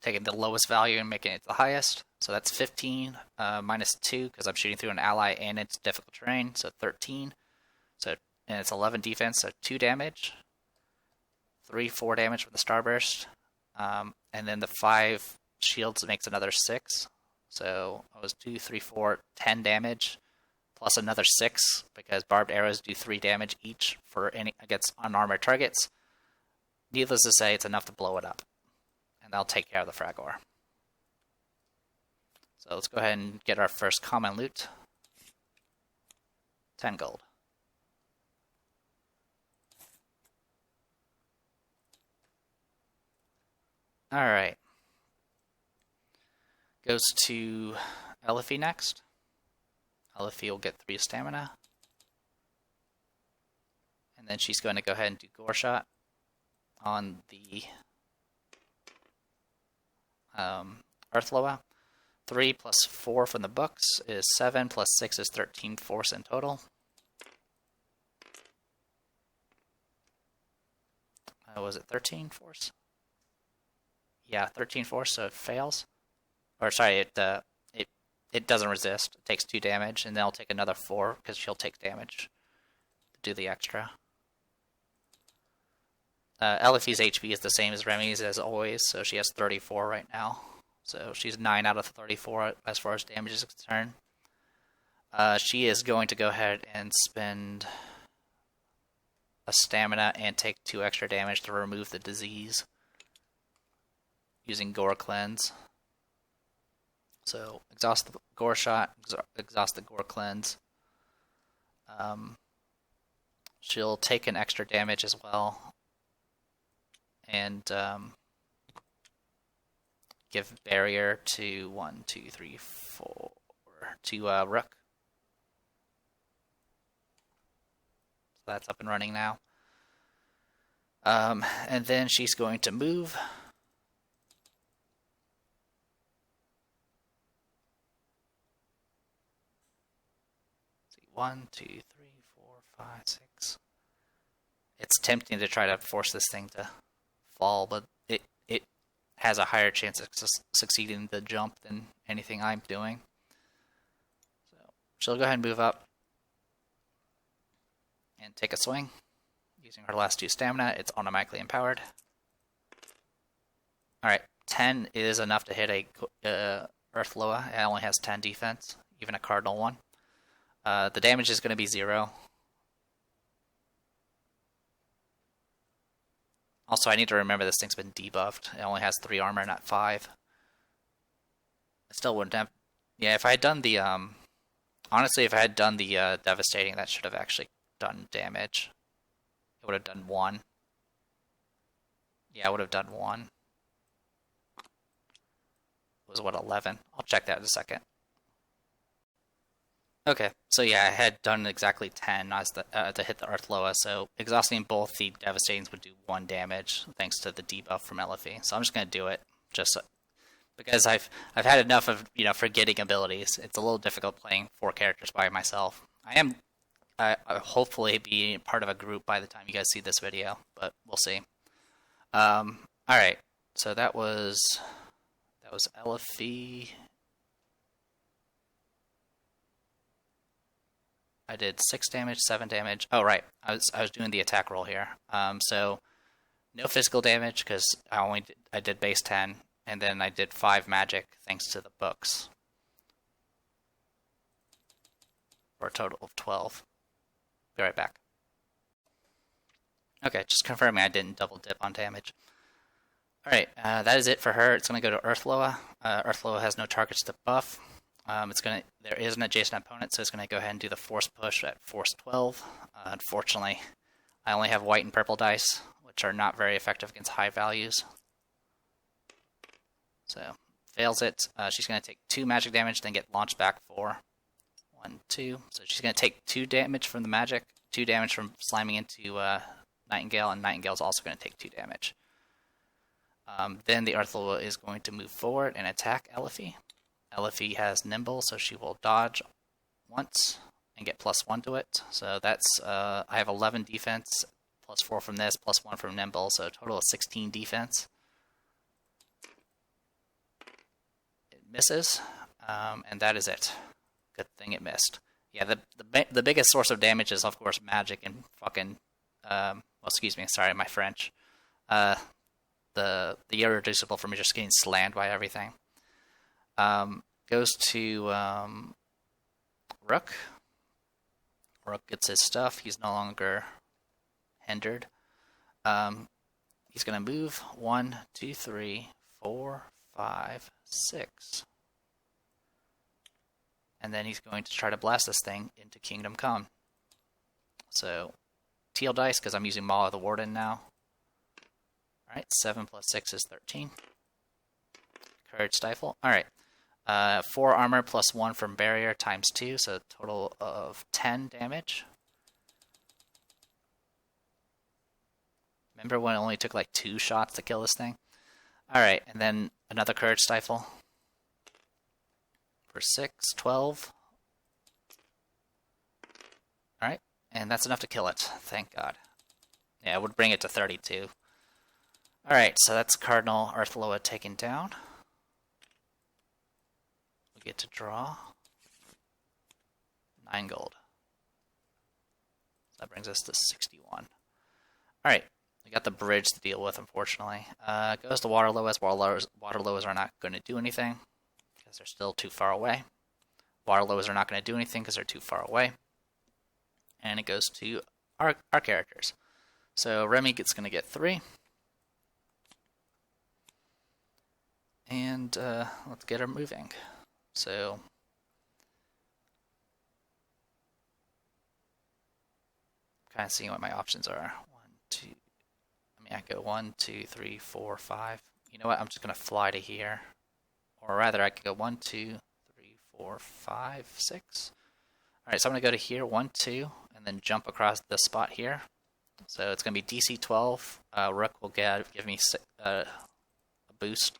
Taking the lowest value and making it the highest. So that's 15 minus 2, because I'm shooting through an ally and it's difficult terrain, so 13. So, and it's 11 defense, so 2 damage. 3, 4 damage from the Starburst. And then the 5 shields makes another 6. So it was 2, 3, 4, 10 damage. plus another 6 because barbed arrows do 3 damage each for any against unarmored targets. Needless to say, it's enough to blow it up, and that'll take care of the fragor. So let's go ahead and get our first common loot. 10 gold. Alright. Goes to Elifie next. Elifie will get 3 stamina. And then she's going to go ahead and do Gore Shot on the Earthloa. 3 plus 4 from the books is 7, plus 6 is 13 force in total. Was it 13 force? Yeah, 13 force, so it fails. Or sorry, it doesn't resist. It takes 2 damage, and then I'll take another 4 because she'll take damage to do the extra. Elifie's HP is the same as Remy's as always, so she has 34 right now. So she's 9 out of 34 as far as damage is concerned. She is going to go ahead and spend a stamina and take 2 extra damage to remove the disease using Gore Cleanse. So exhaust the Gore Shot, exhaust the Gore Cleanse. She'll take an extra damage as well, and give barrier to 1, 2, 3, 4 to Rook. So that's up and running now. And then she's going to move. See, 1, 2, 3, 4, 5, 6. It's tempting to try to force this thing to fall, but it has a higher chance of succeeding the jump than anything I'm doing. So she'll go ahead and move up and take a swing. Using her last 2 stamina, it's automatically empowered. Alright, 10 is enough to hit a Earthloa. It only has 10 defense, even a Cardinal one. The damage is going to be 0. Also, I need to remember this thing's been debuffed. It only has 3 armor, not 5. I still wouldn't have... Yeah, if I had done the... Honestly, if I had done the Devastating, that should have actually done damage. It would have done 1. Yeah, I would have done 1. It was, what, 11? I'll check that in a second. Okay, so yeah, I had done exactly 10 as to hit the Earthloa, so exhausting both the Devastatings would do 1 damage, thanks to the debuff from Elifie. So I'm just going to do it, just because I've had enough of, forgetting abilities. It's a little difficult playing 4 characters by myself. I'll hopefully be part of a group by the time you guys see this video, but we'll see. Alright, so that was Elifie. I did 6 damage, 7 damage. Oh, right. I was doing the attack roll here. So no physical damage because I did base 10, and then I did 5 magic thanks to the books, for a total of 12. Be right back. Okay, just confirming I didn't double dip on damage. Alright, that is it for her. It's going to go to Earthloa. Earthloa has no targets to buff. There is an adjacent opponent, so it's going to go ahead and do the force push at force 12. Unfortunately, I only have white and purple dice, which are not very effective against high values. So, fails it. She's going to take 2 magic damage, then get launched back for 1, 2. So she's going to take 2 damage from the magic, 2 damage from slamming into Nightingale, and Nightingale's also going to take 2 damage. Then the Earthloa is going to move forward and attack Elifie. Elifie has Nimble, so she will dodge once and get +1 to it. So that's, I have 11 defense, +4 from this, +1 from Nimble, so a total of 16 defense. It misses, and that is it. Good thing it missed. Yeah, the biggest source of damage is, of course, magic and fucking, well, excuse me, sorry, my French. The irreducible from just getting slammed by everything. Goes to Rook. Rook gets his stuff. He's no longer hindered. He's going to move 1, 2, 3, 4, 5, 6. And then he's going to try to blast this thing into Kingdom Come. So, teal dice, because I'm using Maw of the Warden now. Alright, 7 plus 6 is 13. Courage Stifle. Alright. 4 armor plus 1 from barrier times 2, so a total of 10 damage. Remember when it only took like 2 shots to kill this thing? Alright, and then another Courage Stifle. For 6, 12. Alright, and that's enough to kill it, thank God. Yeah, it would bring it to 32. Alright, so that's Cardinal Earthloa taken down. We get to draw 9 gold. So that brings us to 61. Alright, we got the bridge to deal with, unfortunately. Goes to Waterloas. Waterloas are not going to do anything because they're still too far away. Waterloas are not going to do anything because they're too far away. And it goes to our characters. So Remy is going to get 3. And let's get her moving. So kind of seeing what my options are. 1, 2. I mean, I go 1, 2, 3, 4, 5. You know what? I'm just going to fly to here. Or rather, I could go 1, 2, 3, 4, 5, 6. Alright, so I'm going to go to here, 1, 2, and then jump across this spot here. So it's going to be DC 12. Rook will give me a boost.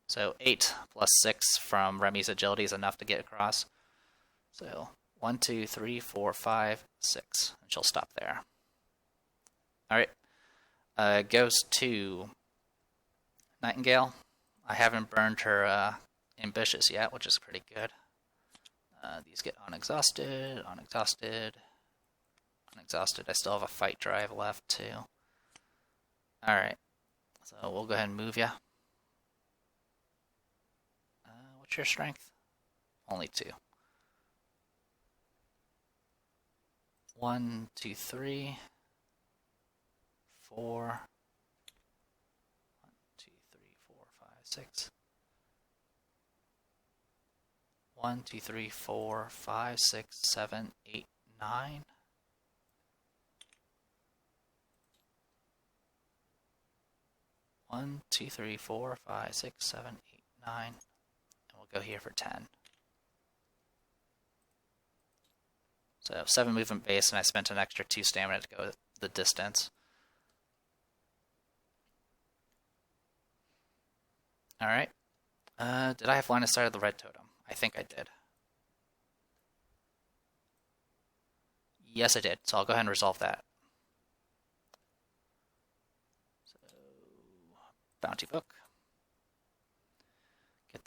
So 8 plus 6 from Remy's agility is enough to get across. So 1, 2, 3, 4, 5, 6. And she'll stop there. Alright. Goes to Nightingale. I haven't burned her Ambitious yet, which is pretty good. These get unexhausted, unexhausted, unexhausted. I still have a fight drive left too. Alright. So we'll go ahead and move ya. What's your strength? Only 2. 1, 2, 3, 4. 1, 2, 3, 4, 5, 6. 1, 2, 3, 4, 5, 6, 7, 8, 9. One, 2, 3, 4, 5, 6, 7, 8, 9. And we'll go here for 10. So 7 movement base, and I spent an extra 2 stamina to go the distance. Alright. Did I have line of sight of the red totem? I think I did. Yes, I did. So I'll go ahead and resolve that. So, bounty book. Get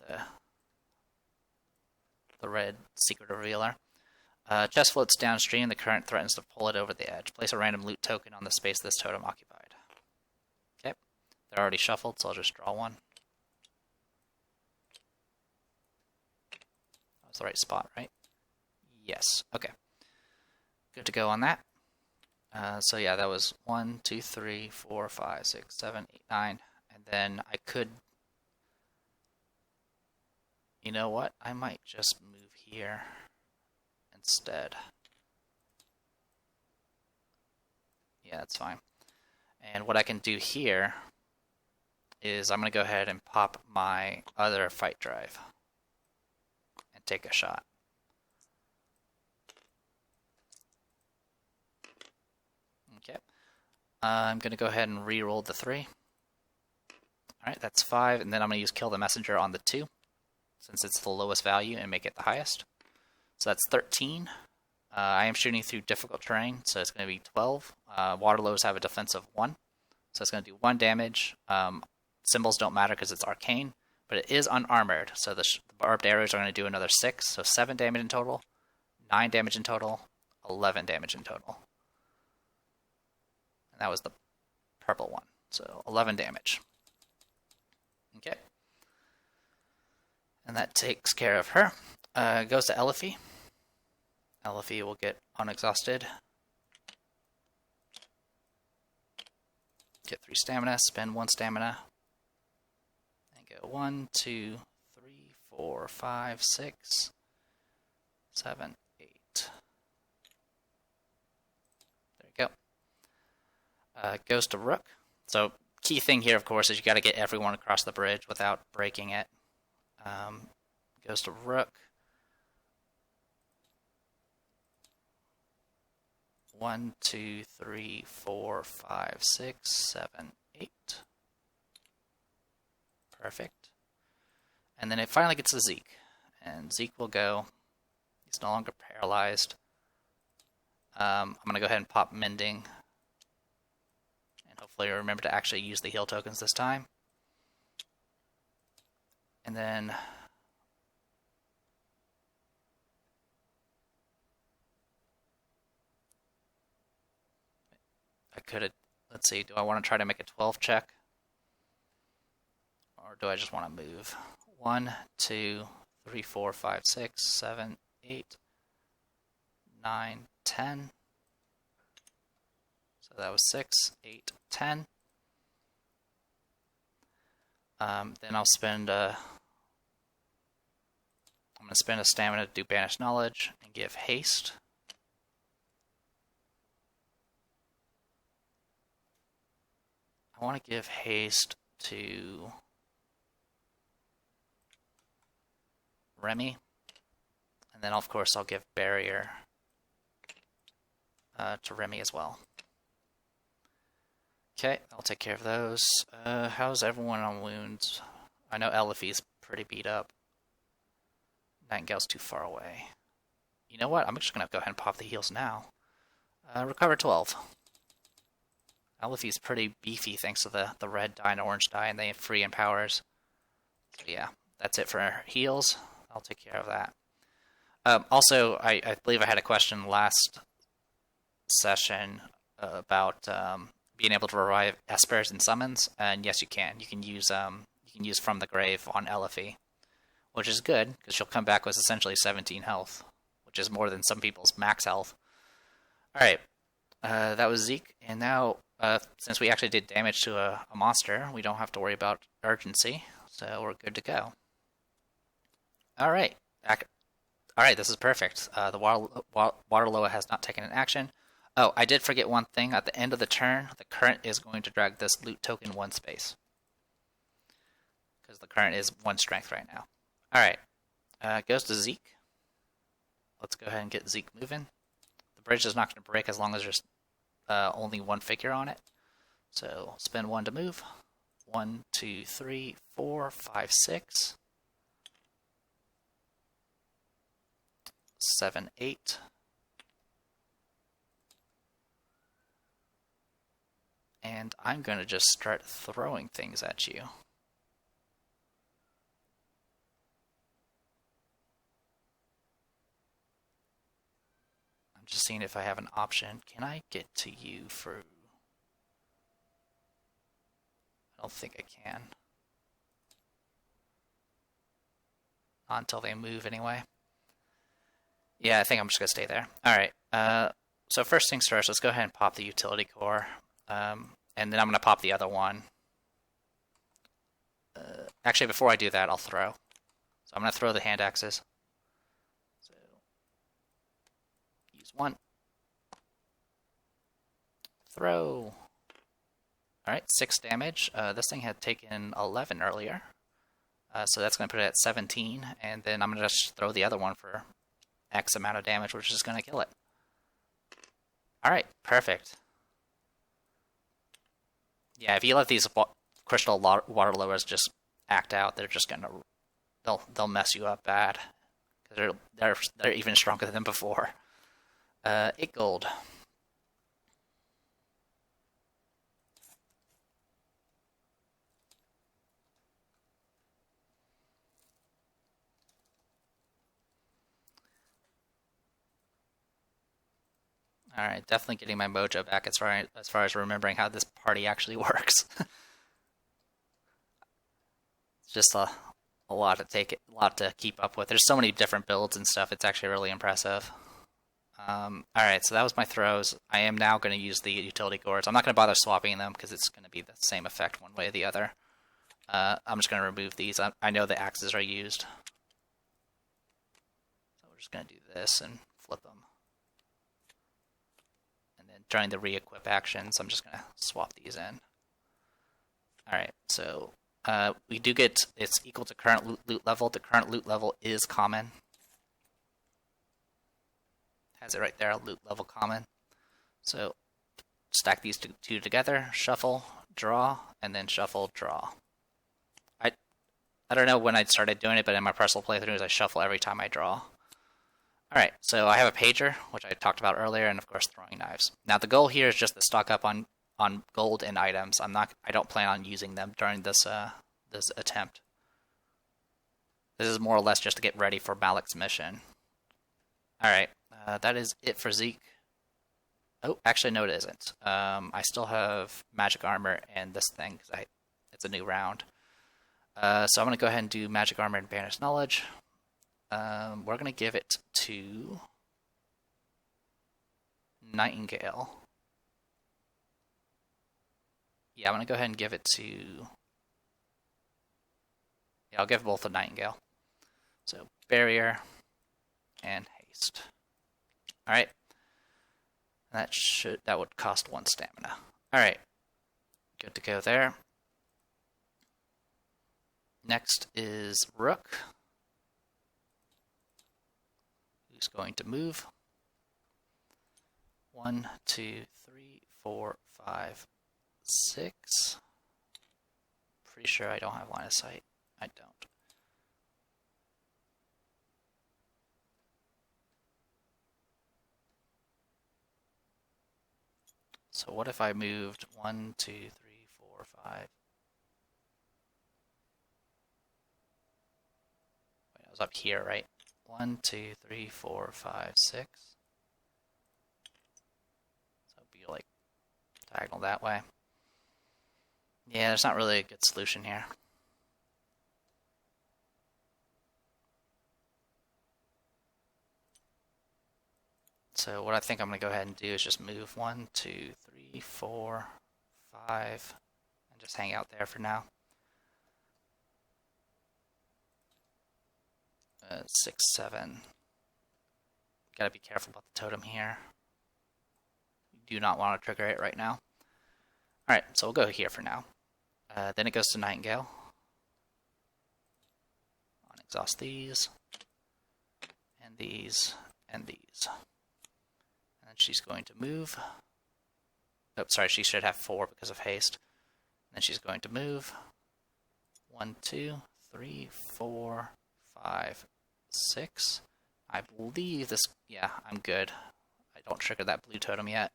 the red secret revealer. Chest floats downstream. The current threatens to pull it over the edge. Place a random loot token on the space this totem occupied. Okay. They're already shuffled, so I'll just draw one. That was the right spot, right? Yes. Okay. Good to go on that. So yeah, that was 1, 2, 3, 4, 5, 6, 7, 8, 9. And then I could... You know what? I might just move here instead. Yeah, that's fine. And what I can do here is I'm going to go ahead and pop my other fight drive and take a shot. Okay. I'm going to go ahead and re-roll the 3. Alright, that's 5, and then I'm going to use Kill the Messenger on the 2, since it's the lowest value, and make it the highest. So that's 13. I am shooting through difficult terrain, so it's going to be 12. Waterlows have a defense of 1, so it's going to do 1 damage. Symbols don't matter because it's arcane, but it is unarmored, so the barbed arrows are going to do another 6, so 7 damage in total, 9 damage in total, 11 damage in total. And that was the purple one, so 11 damage. Okay. And that takes care of her. Goes to Elifie. LFE will get unexhausted. Get 3 stamina, spend 1 stamina. And go 1, 2, 3, 4, 5, 6, 7, 8. There you go. Goes to Rook. So key thing here, of course, is you got to get everyone across the bridge without breaking it. Goes to Rook. 1, 2, 3, 4, 5, 6, 7, 8. Perfect. And then it finally gets to Zeke. And Zeke will go. He's no longer paralyzed. I'm going to go ahead and pop Mending. And hopefully remember to actually use the heal tokens this time. And then I could have, let's see, do I want to try to make a 12 check? Or do I just want to move? 1, 2, 3, 4, 5, 6, 7, 8, 9, 10. So that was 6, 8, 10. Then I'll spend I'm going to spend a stamina to do Banish Knowledge and give haste. I want to give haste to Remy. And then, of course, I'll give Barrier to Remy as well. Okay, I'll take care of those. How's everyone on wounds? I know Elifie's pretty beat up. Nightingale's too far away. You know what? I'm just going to go ahead and pop the heals now. Recover 12. Elifie's pretty beefy thanks to the red dye and orange dye, and they have free empowers. So yeah, that's it for our heals. I'll take care of that. Also, I believe I had a question last session about being able to revive espers and summons, and yes, you can. You can use From the Grave on Elifie, which is good because she'll come back with essentially 17 health, which is more than some people's max health. All right, that was Zeke, and now since we actually did damage to a monster, we don't have to worry about urgency, so we're good to go. All right, this is perfect. The Waterloa has not taken an action. Oh, I did forget one thing. At the end of the turn, the current is going to drag this loot token 1 space. Because the current is 1 strength right now. Alright. Goes to Zeke. Let's go ahead and get Zeke moving. The bridge is not going to break as long as there's only 1 figure on it. So, spend 1 to move. 1, 2, 3, 4, 5, 6. 7, 8. And I'm going to just start throwing things at you. I'm just seeing if I have an option. Can I get to you for... I don't think I can. Not until they move anyway. Yeah, I think I'm just going to stay there. Alright, so first things first, let's go ahead and pop the utility core. And then I'm going to pop the other one. Actually, before I do that, I'll throw. So I'm going to throw the hand axes. So, use 1. Throw. Alright, 6 damage. This thing had taken 11 earlier. So that's going to put it at 17. And then I'm going to just throw the other one for X amount of damage, which is going to kill it. Alright, perfect. Yeah, if you let these crystal water lowers just act out, they're just gonna they'll mess you up bad because they're even stronger than before. 8 gold. All right, definitely getting my mojo back as far as remembering how this party actually works. It's just a lot to keep up with. There's so many different builds and stuff. It's actually really impressive. Alright, so that was my throws. I am now going to use the utility gourds. I'm not going to bother swapping them because it's going to be the same effect one way or the other. I'm just going to remove these. I know the axes are used. So we're just going to do this and flip them. And then during the re-equip actions, I'm just going to swap these in. Alright, so we do get, it's equal to current loot level. The current loot level is common. Has it right there, loot level common. So stack these two together, shuffle, draw, and then shuffle, draw. I don't know when I started doing it, but in my personal playthroughs, I shuffle every time I draw. Alright, so I have a pager, which I talked about earlier, and of course throwing knives. Now the goal here is just to stock up on gold and items. I don't plan on using them during this attempt. This is more or less just to get ready for Malik's mission. Alright, that is it for Zeke. Oh, actually no it isn't. I still have magic armor and this thing, because it's a new round. So I'm going to go ahead and do magic armor and banish knowledge. We're going to give it to Nightingale. Yeah, I'm going to go ahead and give it to... Yeah, I'll give both to Nightingale. So, barrier and haste. Alright. That would cost 1 stamina. Alright. Good to go there. Next is Rook, who's going to move. 1, 2, 3, 4, 5, 6. Pretty sure I don't have line of sight. I don't. So what if I moved 1, 2, 3, 4, 5? Wait, I was up here, right? 1, 2, 3, 4, 5, 6. So it'd be like diagonal that way. Yeah, there's not really a good solution here. So what I think I'm going to go ahead and do is just move 1, 2, 3, 4, 5, and just hang out there for now. 6, 7. Gotta be careful about the totem here. You do not want to trigger it right now. Alright, so we'll go here for now. Then it goes to Nightingale. Unexhaust these, and these, and these. And then she's going to move. Oh, sorry, she should have 4 because of haste. And then she's going to move. 1, 2, 3, 4, 5, 6. I believe this... Yeah, I'm good. I don't trigger that blue totem yet.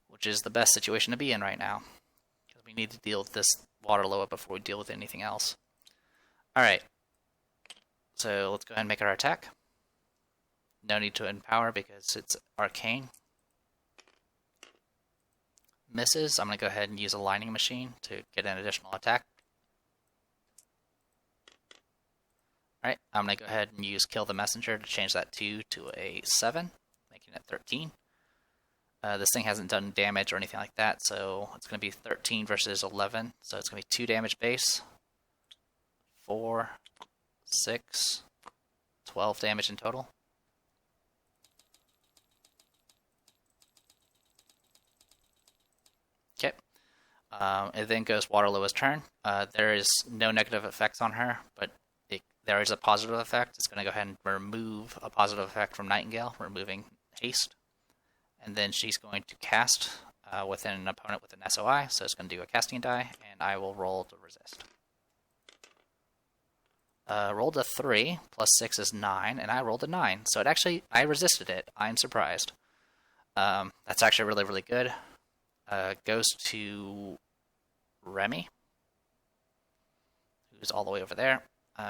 Which is the best situation to be in right now. Because we need to deal with this water loa before we deal with anything else. Alright. So let's go ahead and make our attack. No need to empower because it's arcane. Misses. I'm going to go ahead and use a lining machine to get an additional attack. Alright, I'm going to go ahead and use Kill the Messenger to change that 2 to a 7, making it 13. This thing hasn't done damage or anything like that, so it's going to be 13 versus 11. So it's going to be 2 damage base, 4, 6, 12 damage in total. Okay. It then goes Waterloo's turn. There is no negative effects on her, but there is a positive effect. It's going to go ahead and remove a positive effect from Nightingale, removing haste. And then she's going to cast within an opponent with an SOI, so it's going to do a casting die, and I will roll to resist. Rolled a 3, plus 6 is 9, and I rolled a 9. So it actually, I resisted it. I'm surprised. That's actually really, really good. Goes to Remy, who's all the way over there.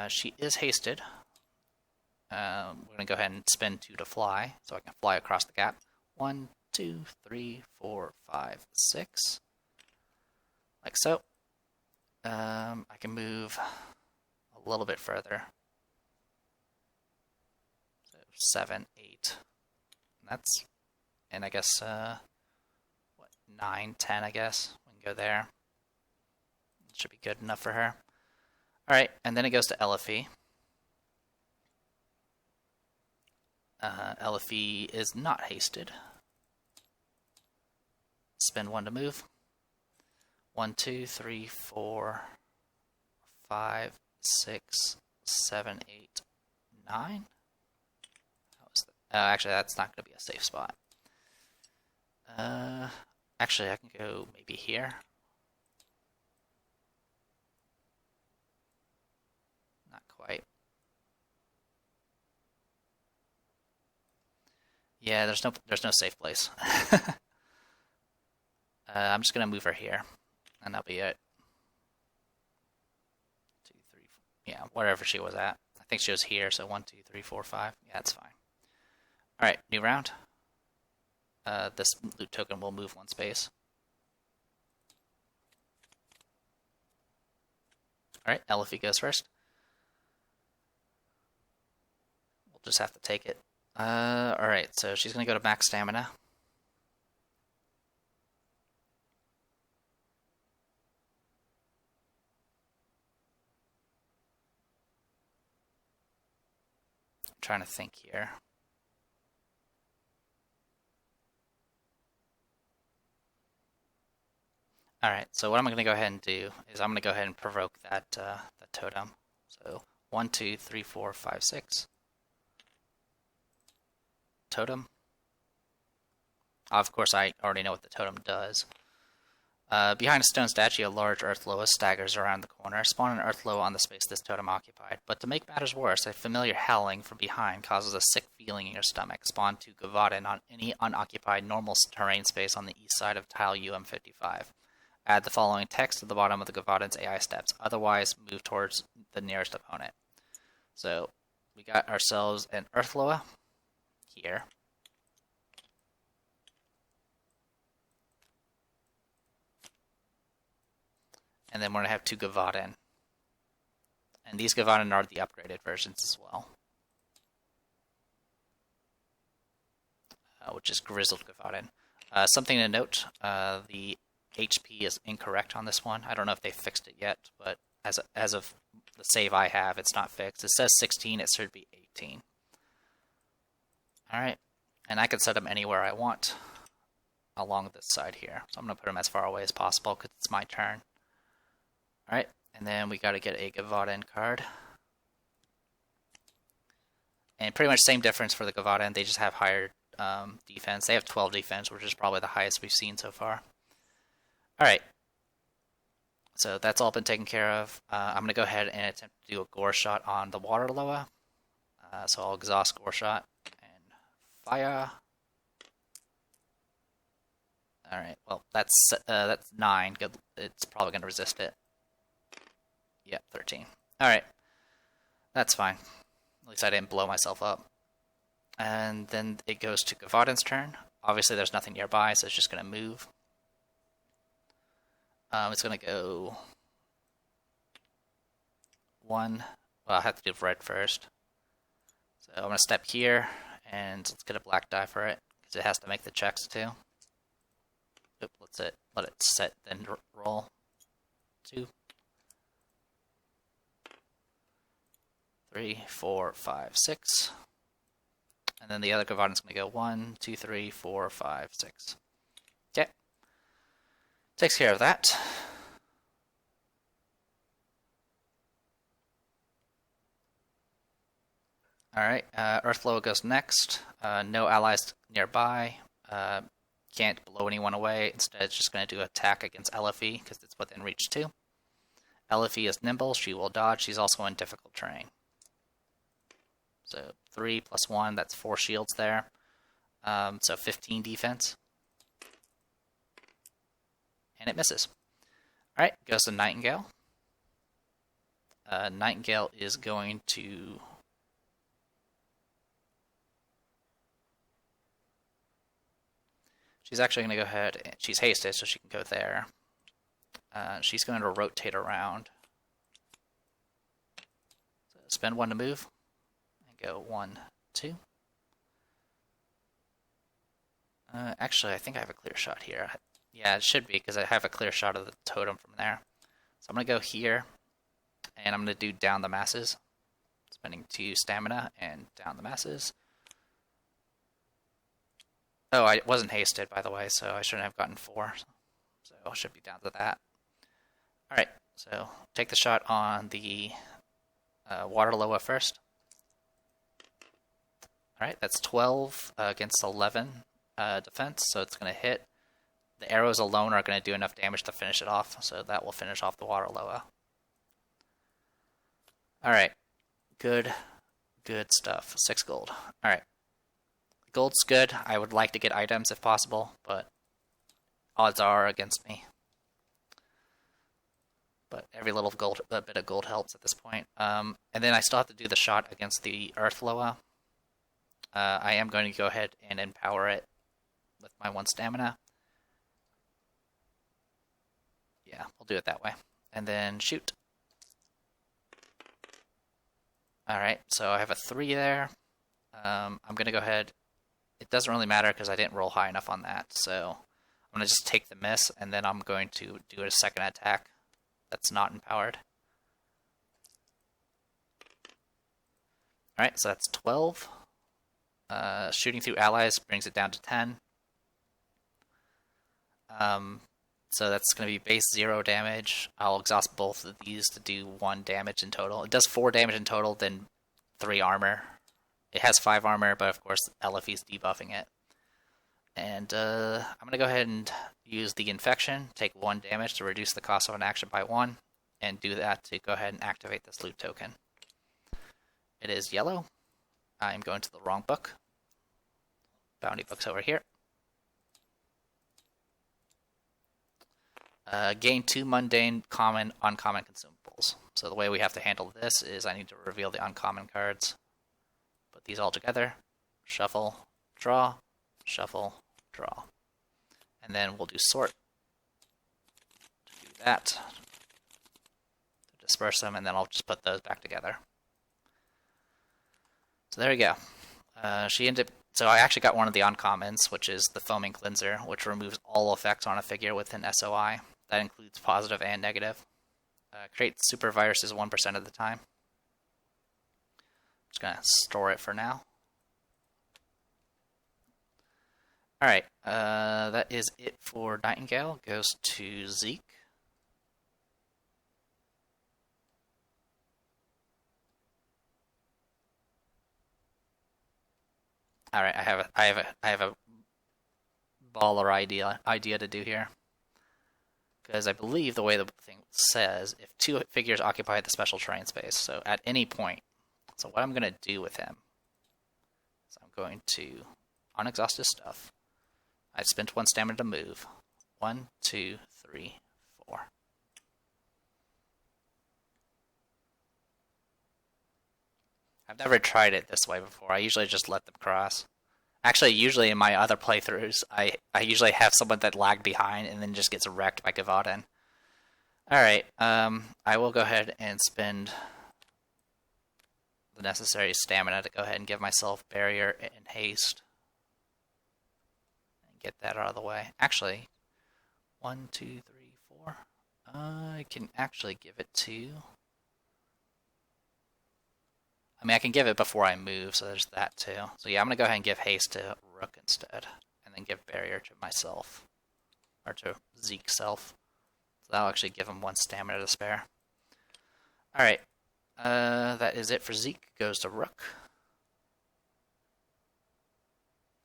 She is hasted. We're going to go ahead and spin 2 to fly, so I can fly across the gap. 1, 2, 3, 4, 5, 6. Like so. I can move a little bit further. So 7, 8. That's, and I guess, what, 9, 10, I guess. We can go there. Should be good enough for her. Alright, and then it goes to Elifie. Elifie is not hasted. Spend 1 to move. 1, 2, 3, 4, 5, 6, 7, 8, 9. Actually, that's not going to be a safe spot. Actually, I can go maybe here. Not quite. Yeah, there's no safe place. I'm just gonna move her here, and that'll be it. 2, 3, 4. Yeah, wherever she was at. I think she was here, so 1, 2, 3, 4, 5. Yeah, that's fine. All right, new round. This loot token will move 1 space. All right, Elifie goes first. We'll just have to take it. All right, so she's gonna go to max stamina. I'm trying to think here. All right, so what I'm going to go ahead and do is I'm going to go ahead and provoke that totem. So 1, 2, 3, 4, 5, 6. Totem. Of course, I already know what the totem does. Behind a stone statue, a large earth loa staggers around the corner. Spawn an earth loa on the space this totem occupied. But to make matters worse, a familiar howling from behind causes a sick feeling in your stomach. Spawn 2 Gavaden on any unoccupied normal terrain space on the east side of tile UM55. Add the following text to the bottom of the Gavaden's AI steps. Otherwise, move towards the nearest opponent. So, we got ourselves an earth loa here. And then we're going to have 2 Gavaden. And these Gavaden are the upgraded versions as well. Which is Grizzled Gavaden. Something to note, the HP is incorrect on this one. I don't know if they fixed it yet, but as of the save I have, it's not fixed. It says 16, it should be 18. Alright, and I can set them anywhere I want along this side here. So I'm going to put them as far away as possible because it's my turn. Alright, and then we got to get a Gavaden card. And pretty much same difference for the Gavaden, they just have higher defense. They have 12 defense, which is probably the highest we've seen so far. Alright, so that's all been taken care of. I'm going to go ahead and attempt to do a gore shot on the water loa. So I'll exhaust gore shot and fire. Alright, well, that's 9. Good. It's probably going to resist it. Yep, 13. Alright, that's fine. At least I didn't blow myself up. And then it goes to Gavaden's turn. Obviously, there's nothing nearby, so it's just going to move. It's going to go 1. Well, I have to do red first. So I'm going to step here, and let's get a black die for it, because it has to make the checks too. Oop, let it set, then roll. 2, 3, 4, 5, 6. And then the other Gavaden's going to go 1, 2, 3, 4, 5, 6. Okay. Takes care of that. Alright, Earth Loa goes next. No allies nearby. Can't blow anyone away. Instead, it's just going to do attack against Elifie, because it's within reach too. Elifie is nimble. She will dodge. She's also in difficult terrain. So 3 plus 1, that's 4 shields there. So 15 defense. And it misses. Alright, goes to Nightingale. Nightingale is going to... She's actually going to go ahead, she's hasted, so she can go there. She's going to rotate around. So spend 1 to move. And go 1, 2. Actually, I think I have a clear shot here. Yeah, it should be, because I have a clear shot of the totem from there. So I'm going to go here, and I'm going to do down the masses. Spending 2 stamina, and down the masses. Oh, I wasn't hasted, by the way, so I shouldn't have gotten 4. So I should be down to that. Alright, so take the shot on the water loa first. Alright, that's 12 against 11 defense, so it's going to hit. The arrows alone are going to do enough damage to finish it off, so that will finish off the water loa. Alright, good stuff. 6 gold. Alright. Gold's good. I would like to get items if possible, but odds are against me. But every little bit of gold helps at this point. And then I still have to do the shot against the Earth Loa. I am going to go ahead and empower it with my 1 stamina. Yeah, we'll do it that way. And then shoot. Alright, so I have a 3 there. I'm going to go ahead. It doesn't really matter because I didn't roll high enough on that, so I'm going to just take the miss, and then I'm going to do a second attack that's not empowered. Alright, so that's 12. Shooting through allies brings it down to 10. So that's going to be base 0 damage. I'll exhaust both of these to do 1 damage in total. It does 4 damage in total, then 3 armor. It has 5 armor, but of course LFE's debuffing it. And I'm going to go ahead and use the infection, take 1 damage to reduce the cost of an action by 1, and do that to go ahead and activate this loot token. It is yellow. I'm going to the wrong book. Bounty book's over here. Gain 2 mundane, common, uncommon consumables. So the way we have to handle this is I need to reveal the uncommon cards. Put these all together. Shuffle, draw, shuffle, draw. And then we'll do sort. To do that. To disperse them, and then I'll just put those back together. So there we go. So I actually got one of the uncommons, which is the Foaming Cleanser, which removes all effects on a figure within SOI. That includes positive and negative. Creates super viruses 1% of the time. Just going to store it for now. Alright, that is it for Nightingale. Goes to Zeke. Alright, I have a baller idea to do here. Because I believe the way the thing says, if 2 figures occupy the special terrain space, so at any point. So what I'm going to do with him is I'm going to unexhaust his stuff. I've spent 1 stamina to move. 1, 2, 3, 4. I've never tried it this way before. I usually just let them cross. Actually, usually in my other playthroughs, I usually have someone that lagged behind and then just gets wrecked by Gavaden. Alright, I will go ahead and spend the necessary stamina to go ahead and give myself barrier and haste. And get that out of the way. Actually, 1, 2, 3, 4. I can actually give it to... I mean, I can give it before I move, so there's that too. So yeah, I'm going to go ahead and give haste to Rook instead. And then give barrier to myself. Or to Zeke's self. So that'll actually give him 1 stamina to spare. Alright. That is it for Zeke. Goes to Rook.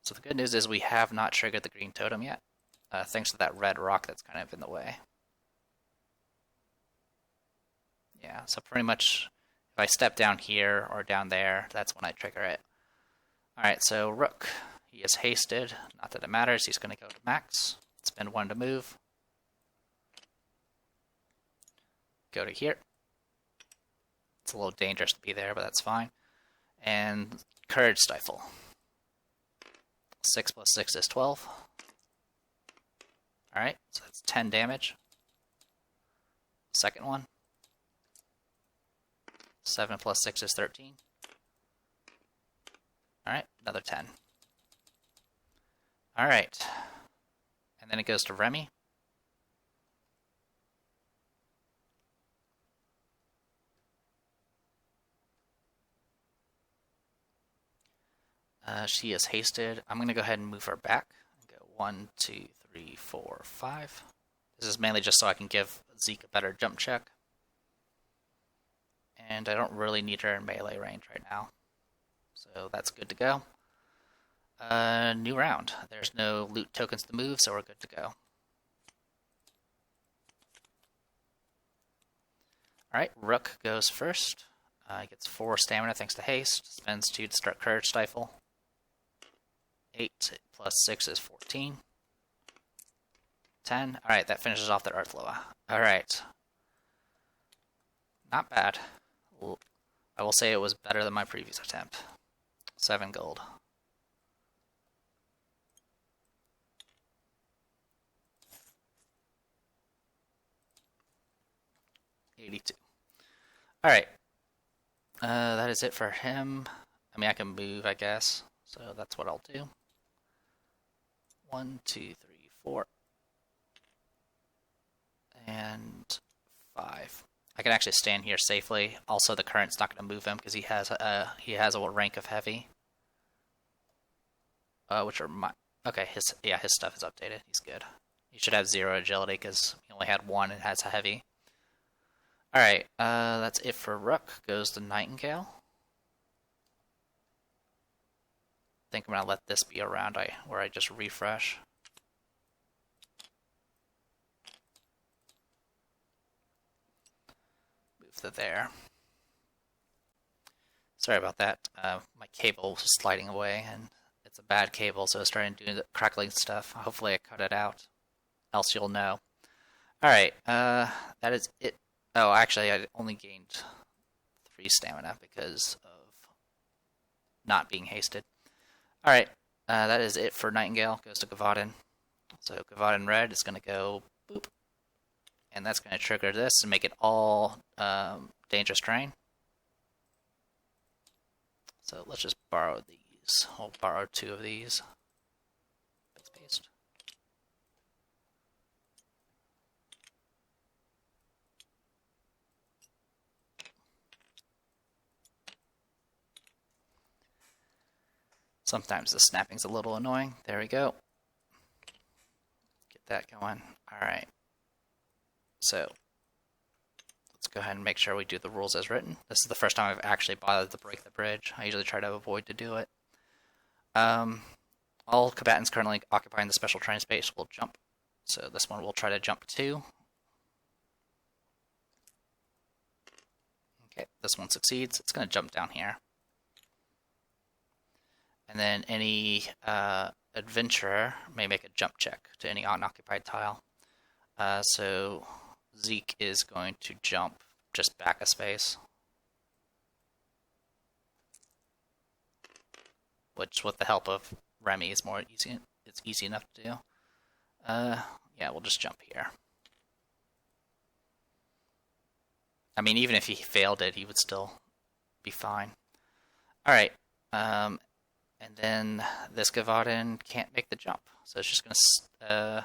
So the good news is we have not triggered the green totem yet. Thanks to that red rock that's kind of in the way. Yeah, so pretty much... If I step down here or down there, that's when I trigger it. Alright, so Rook. He is hasted. Not that it matters. He's going to go to max. Spend 1 to move. Go to here. It's a little dangerous to be there, but that's fine. And Courage Stifle. 6 plus 6 is 12. Alright, so that's 10 damage. Second one. 7 plus 6 is 13. Alright, another 10. Alright. And then it goes to Remy. She is hasted. I'm going to go ahead and move her back. Go 1, 2, 3, 4, 5. This is mainly just so I can give Zeke a better jump check. And I don't really need her in melee range right now. So that's good to go. New round. There's no loot tokens to move, so we're good to go. Alright, Rook goes first. Gets 4 stamina thanks to haste. Spends 2 to start Courage Stifle. 8 plus 6 is 14. 10. Alright, that finishes off their Earthloa. Alright. Not bad. I will say it was better than my previous attempt. 7 gold. $82. Alright. That is it for him. I mean, I can move, I guess. So that's what I'll do. 1, 2, 3, 4. And 5. I can actually stand here safely. Also, the current's not going to move him because he has a rank of heavy. Which are my his stuff is updated. He's good. He should have 0 agility because he only had 1 and has a heavy. All right, that's it for Rook. Goes to Nightingale. I think I'm gonna let this be a round where I just refresh. Move to there. Sorry about that. My cable was sliding away, and it's a bad cable, so it's starting to do the crackling stuff. Hopefully I cut it out, else you'll know. Alright, that is it. Oh, actually, I only gained 3 stamina because of not being hasted. Alright, that is it for Nightingale. Goes to Gavaden. So Gavaden Red is going to go boop. And that's going to trigger this and make it all dangerous terrain. So let's just borrow these. I'll borrow 2 of these. Paste. Sometimes the snapping's a little annoying. There we go. Get that going. Alright. So, let's go ahead and make sure we do the rules as written. This is the first time I've actually bothered to break the bridge. I usually try to avoid to do it. All combatants currently occupying the special terrain space will jump. So this one will try to jump 2. Okay, this one succeeds. It's going to jump down here. And then any adventurer may make a jump check to any unoccupied tile. So Zeke is going to jump just back a space. Which, with the help of Remy, is more easy. It's easy enough to do. Yeah, we'll just jump here. I mean, even if he failed it, he would still be fine. Alright. And then this Gavaden can't make the jump. So it's just going to... I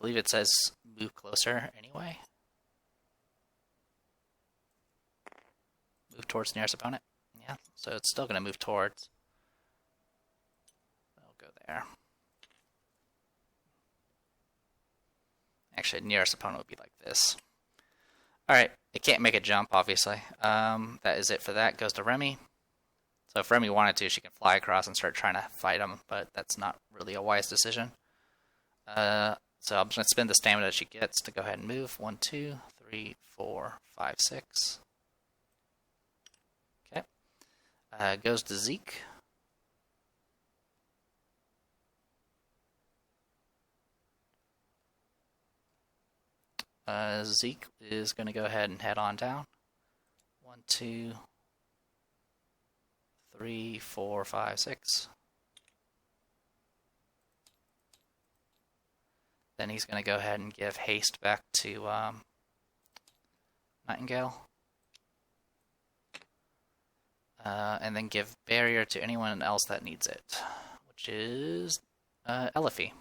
believe it says move closer anyway. Move towards nearest opponent. Yeah, so it's still going to move towards. I'll go there. Actually, nearest opponent would be like this. Alright, it can't make a jump, obviously. That is it for that. Goes to Remy. So if Remy wanted to, she can fly across and start trying to fight him, but that's not really a wise decision. So I'm just going to spend the stamina that she gets to go ahead and move. 1, 2, 3, 4, 5, 6. Okay. Goes to Zeke. Zeke is going to go ahead and head on down. 1, 2, 3, 4, 5, 6. Then he's going to go ahead and give haste back to Nightingale. And then give barrier to anyone else that needs it, which is Elifie.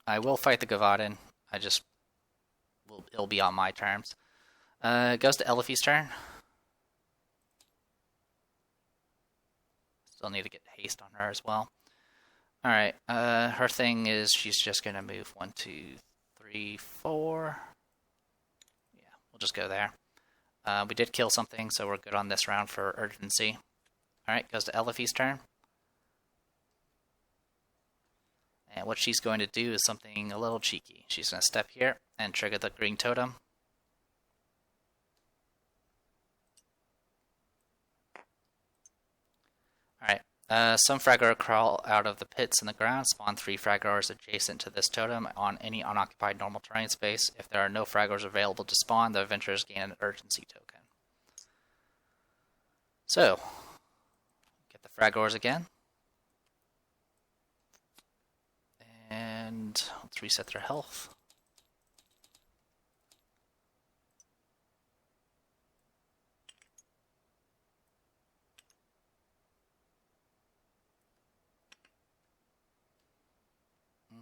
I will fight the Gavaden. It'll be on my terms. It goes to Elifie's turn. Still need to get haste on her as well. Alright, her thing is she's just gonna move 1, 2, 3, 4. Yeah, we'll just go there. We did kill something, so we're good on this round for urgency. Alright, goes to Elifie's turn. And what she's going to do is something a little cheeky. She's going to step here and trigger the green totem. Alright, some Fragor crawl out of the pits in the ground, spawn 3 Fragors adjacent to this totem on any unoccupied normal terrain space. If there are no Fragors available to spawn, the adventurers gain an urgency token. So, get the Fragors again. And let's reset their health.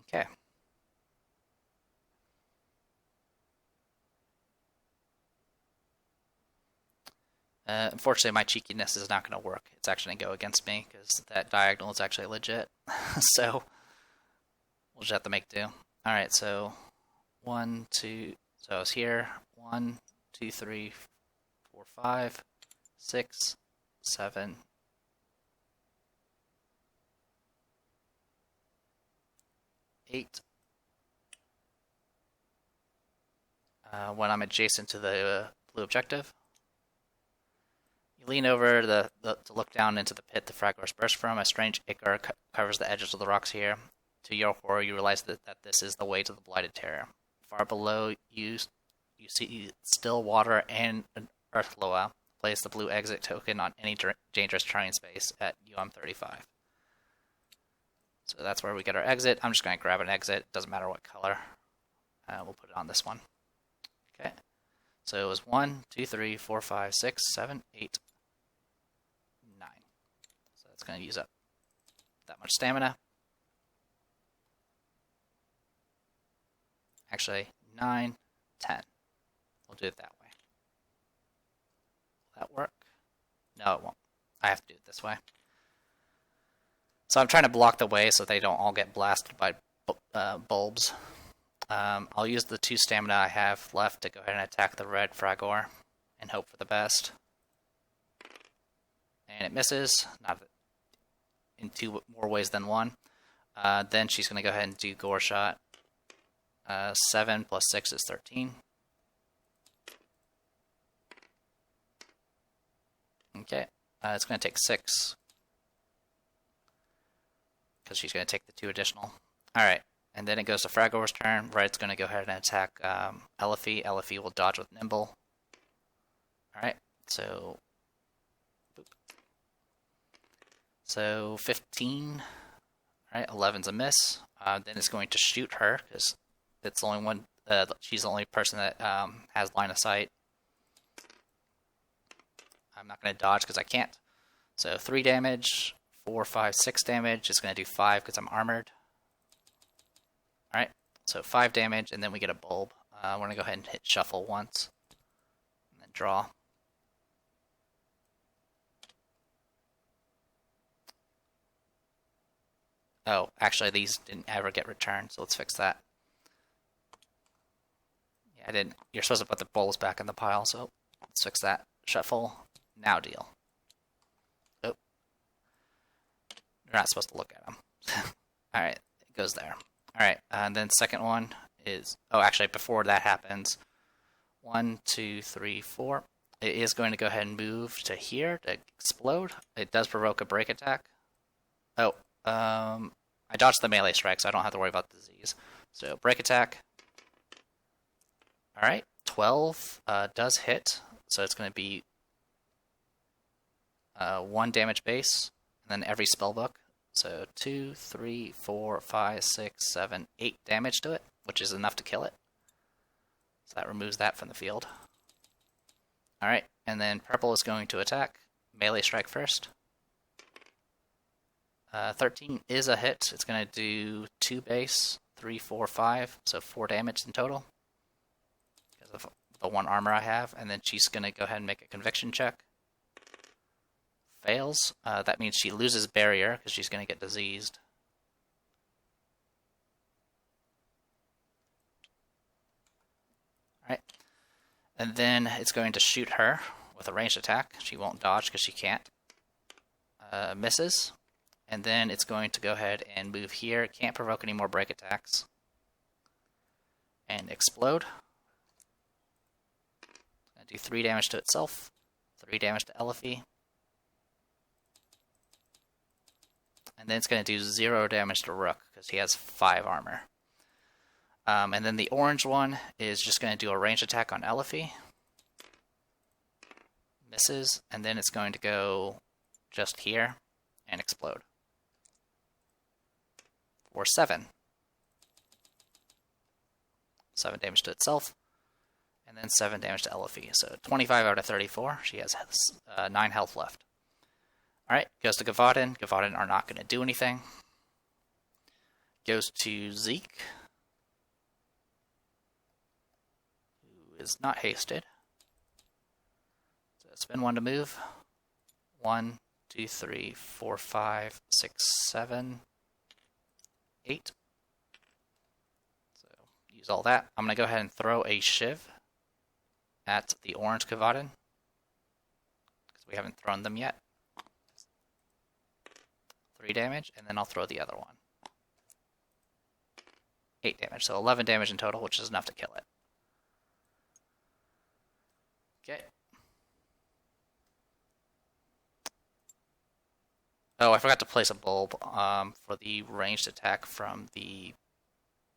Okay. Unfortunately, my cheekiness is not going to work. It's actually going to go against me because that diagonal is actually legit. So we'll just have to make do. Alright, so 1, 2, so I was here. 1, 2, 3, 4, 5, 6, 7, 8. When I'm adjacent to the blue objective, you lean over to look down into the pit the Fragors burst from. A strange ichor covers the edges of the rocks here. To your horror, you realize that this is the way to the Blighted Terror. Far below you see still water and an earth loa. Place the blue exit token on any dangerous terrain space at UM35. So that's where we get our exit. I'm just going to grab an exit. Doesn't matter what color. We'll put it on this one. Okay. So it was 1, 2, 3, 4, 5, 6, 7, 8, 9. So that's going to use up that much stamina. Actually, 9, 10. We'll do it that way. Will that work? No, it won't. I have to do it this way. So I'm trying to block the way so they don't all get blasted by bulbs. I'll use the 2 stamina I have left to go ahead and attack the red Fragor and hope for the best. And it misses, not in 2 more ways than 1. Then she's going to go ahead and do Gore Shot. 7 plus 6 is 13. Okay, it's going to take 6. Because she's going to take the 2 additional. Alright, and then it goes to Fragor's turn. Red's going to go ahead and attack Elifie. Elifie will dodge with Nimble. Alright, so... Boop. So 15. Alright, 11's a miss. Then it's going to shoot her, because it's the only one. She's the only person that has line of sight. I'm not going to dodge because I can't. So 3 damage, 4, 5, 6 damage. It's going to do 5 because I'm armored. Alright, so 5 damage, and then we get a bulb. We're going to go ahead and hit shuffle once, and then draw. Oh, actually these didn't ever get returned, so let's fix that. Yeah, I didn't. You're supposed to put the bulbs back in the pile, so let's fix that. Shuffle, now deal. Oh. You're not supposed to look at them. Alright, it goes there. Alright, and then second one is... Oh, actually, before that happens, 1, 2, 3, 4. It is going to go ahead and move to here to explode. It does provoke a break attack. Oh, I dodged the melee strike, so I don't have to worry about disease. So, break attack. Alright, 12 does hit, so it's going to be 1 damage base, and then every spellbook. So 2, 3, 4, 5, 6, 7, 8 damage to it, which is enough to kill it. So that removes that from the field. Alright, and then purple is going to attack. melee strike first. 13 is a hit. It's going to do 2 base, 3, 4, 5, so 4 damage in total because of the 1 armor I have. And then she's going to go ahead and make a conviction check. Fails. That means she loses barrier because she's going to get diseased. Alright. And then it's going to shoot her with a ranged attack. She won't dodge because she can't. Misses. And then it's going to go ahead and move here. It can't provoke any more break attacks. And explode. It's going to do 3 damage to itself. 3 damage to Elifie. And then it's going to do 0 damage to Rook because he has 5 armor. And then the orange one is just going to do a ranged attack on Elifie. Misses. And then it's going to go just here and explode. For 7. 7 damage to itself. And then 7 damage to Elifie. So 25 out of 34. She has 9 health left. Alright, goes to Gavaden. Gavaden are not going to do anything. Goes to Zeke, who is not hasted. So spin 1 to move. 1, 2, 3, 4, 5, 6, 7, 8. So use all that. I'm going to go ahead and throw a Shiv at the orange Gavaden, because we haven't thrown them yet. 3 damage, and then I'll throw the other one. 8 damage, so 11 damage in total, which is enough to kill it. Okay. Oh, I forgot to place a bulb for the ranged attack from the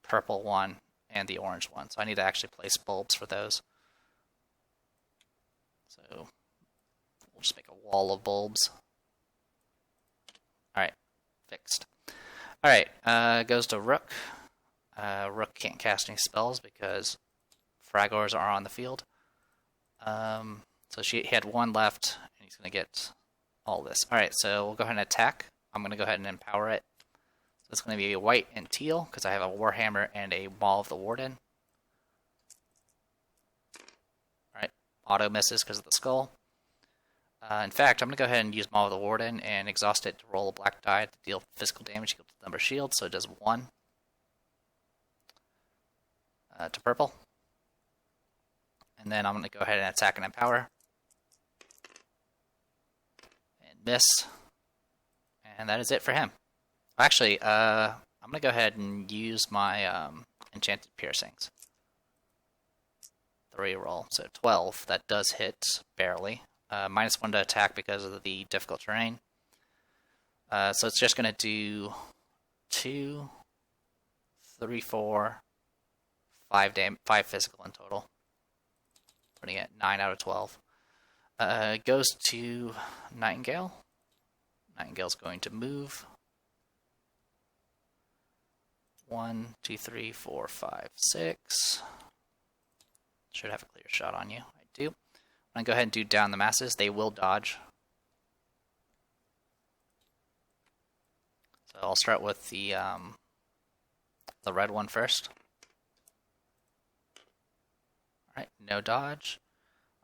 purple one and the orange one, so I need to actually place bulbs for those. So we'll just make a wall of bulbs. Alright, fixed. Alright, goes to Rook. Rook can't cast any spells because Fragors are on the field. So he had 1 left, and he's going to get all this. Alright, so we'll go ahead and attack. I'm going to go ahead and empower it. So it's going to be a white and teal, because I have a Warhammer and a Maul of the Warden. Alright, auto misses because of the skull. In fact, I'm going to go ahead and use Maul of the Warden and exhaust it to roll a black die to deal physical damage equal to the number of shields, so it does 1 to purple. And then I'm going to go ahead and attack and empower. And miss. And that is it for him. Actually, I'm going to go ahead and use my Enchanted Piercings. 3 roll, so 12. That does hit, barely. -1 to attack because of the difficult terrain. So it's just going to do 2, 3, 4, 5 physical in total. Putting it 9 out of 12. Goes to Nightingale. Nightingale's going to move. 1, 2, 3, 4, 5, 6. Should have a clear shot on you. I do. I'm going to go ahead and do down the masses. They will dodge. So I'll start with the red one first. Alright, no dodge.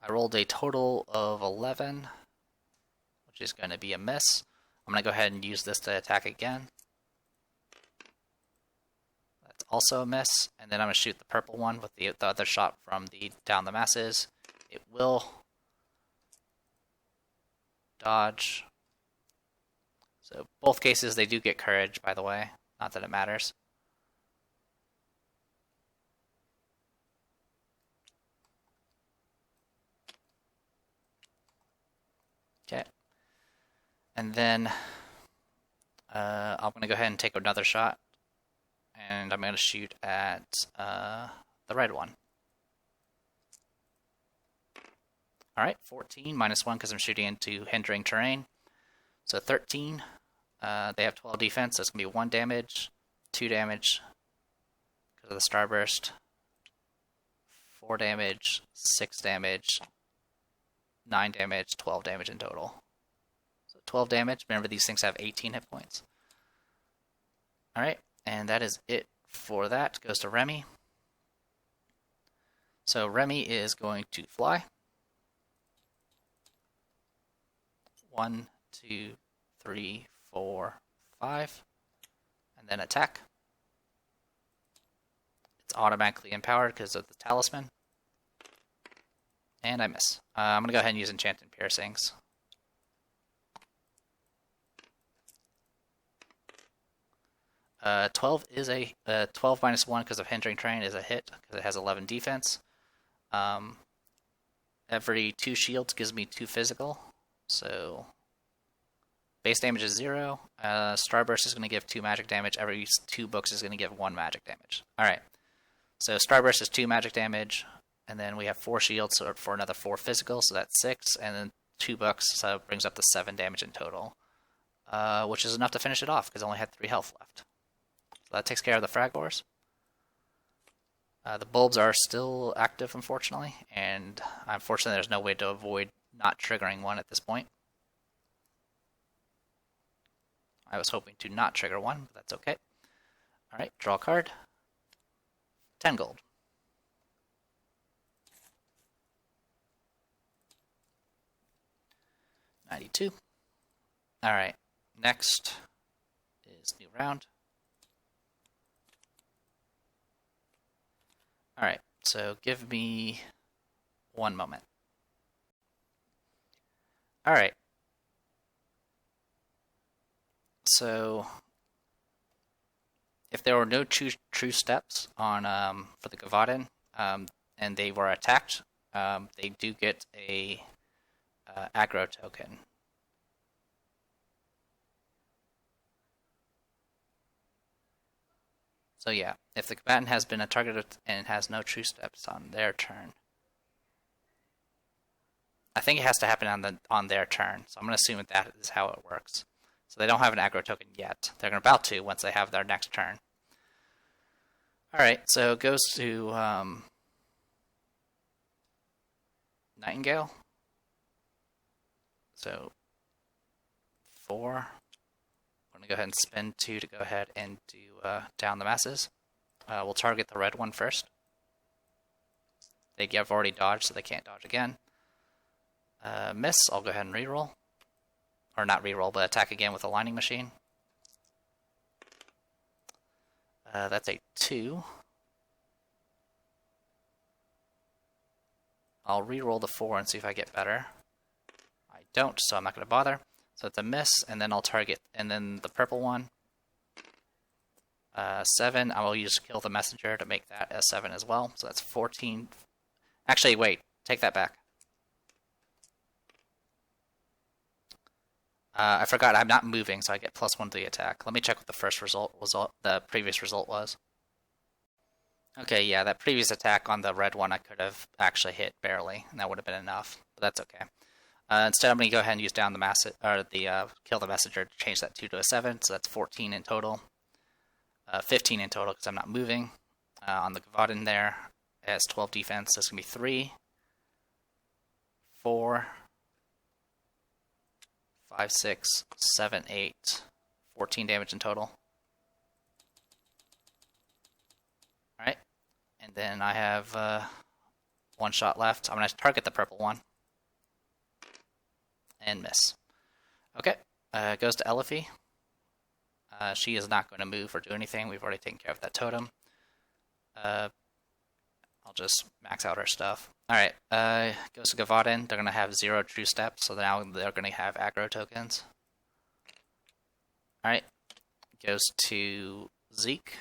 I rolled a total of 11, which is going to be a miss. I'm going to go ahead and use this to attack again. That's also a miss. And then I'm going to shoot the purple one with the other shot from the down the masses. It will dodge. So both cases they do get courage, by the way. Not that it matters. Okay. And then I'm going to go ahead and take another shot. And I'm going to shoot at the red one. Alright, 14, -1 because I'm shooting into hindering terrain. So 13, they have 12 defense, so it's going to be 1 damage, 2 damage because of the starburst, 4 damage, 6 damage, 9 damage, 12 damage in total. 12 damage. Remember, these things have 18 hit points. Alright, and that is it for that. Goes to Remy. So Remy is going to fly. 1, 2, 3, 4, 5. And then attack. It's automatically empowered because of the talisman. And I miss. I'm going to go ahead and use Enchanted Piercings. Uh, 12 is a 12 minus 1 because of Hindering Terrain is a hit because it has 11 defense. Every 2 shields gives me 2 physical. So base damage is 0. Starburst is going to give 2 magic damage. Every 2 books is going to give 1 magic damage. Alright. So Starburst is 2 magic damage. And then we have 4 shields for another 4 physical. So that's 6. And then 2 books. So it brings up to 7 damage in total. Which is enough to finish it off because I only had 3 health left. So that takes care of the Fragors. The bulbs are still active, unfortunately, and unfortunately there's no way to avoid not triggering one at this point. I was hoping to not trigger one, but that's okay. Alright, draw a card. 10 gold. $92. Alright, next is new round. Alright, so give me 1 moment. Alright. So, if there were no true steps on for the Gavaden, and they were attacked, they do get a aggro token. So yeah, if the combatant has been targeted and has no true steps on their turn, I think it has to happen on their turn. So I'm going to assume that is how it works. So they don't have an aggro token yet. They're about to once they have their next turn. All right, so it goes to Nightingale. So 4. I'm going to go ahead and spend 2 to go ahead and do down the masses. We'll target the red one first. They have already dodged, so they can't dodge again. Miss, I'll go ahead and reroll. Or not reroll, but attack again with a lining machine. That's a 2. I'll reroll the 4 and see if I get better. I don't, so I'm not going to bother. So it's a miss, and then I'll target, and then the purple one. 7, I will use Kill the Messenger to make that a 7 as well. So that's 14. Actually, wait, take that back. I forgot I'm not moving, so I get +1 to the attack. Let me check what the first the previous result was. Okay, yeah, that previous attack on the red one I could have actually hit barely, and that would have been enough, but that's okay. Instead, I'm going to go ahead and use down the Kill the Messenger to change that 2 to a 7, so that's 14 in total. 15 in total because I'm not moving. On the Gavaden there, it has 12 defense, so it's going to be 3, 4, 5, 6, 7, 8, 14 damage in total. Alright, and then I have 1 shot left. I'm going to target the purple one. And miss. Okay, it goes to Elifie. She is not going to move or do anything. We've already taken care of that totem. I'll just max out her stuff. Alright, goes to Gavaden. They're going to have 0 true steps, so now they're going to have aggro tokens. Alright, goes to Zeke.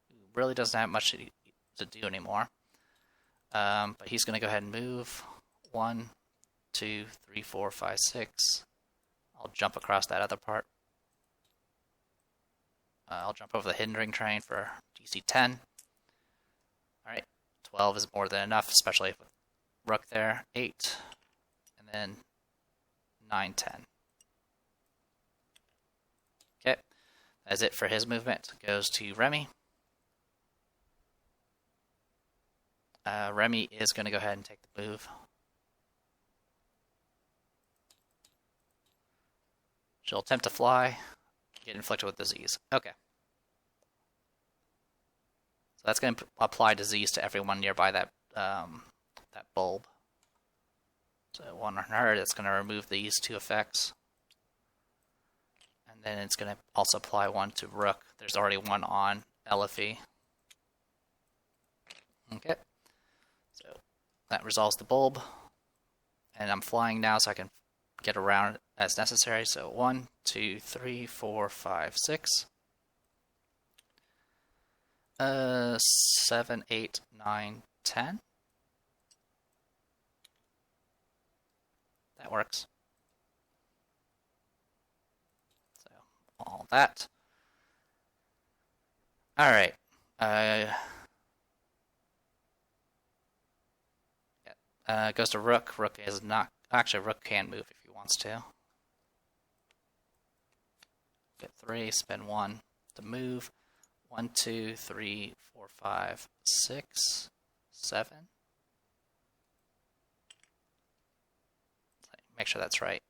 Who really doesn't have much to do anymore. But he's going to go ahead and move. 1, 2, 3, 4, 5, 6. I'll jump across that other part. I'll jump over the hindering train for DC 10. Alright, 12 is more than enough, especially with Rook there. 8, and then 9, 10. Okay, that's it for his movement. Goes to Remy. Remy is going to go ahead and take the move. She'll attempt to fly, get inflicted with disease. Okay. So that's going to apply disease to everyone nearby that that bulb. So one on her, that's going to remove these two effects. And then it's going to also apply one to Rook. There's already one on Elifie. Okay. So that resolves the bulb. And I'm flying now, so I can get around as necessary. So 1, 2, 3, 4, 5, 6. 7, 8, 9, 10. That works. So all that. All right. Goes to Rook. Rook is not actually Rook can move if he wants to. Get 3. Spend 1 to move. 1, 2, 3, 4, 5, 6, 7. Make sure that's right.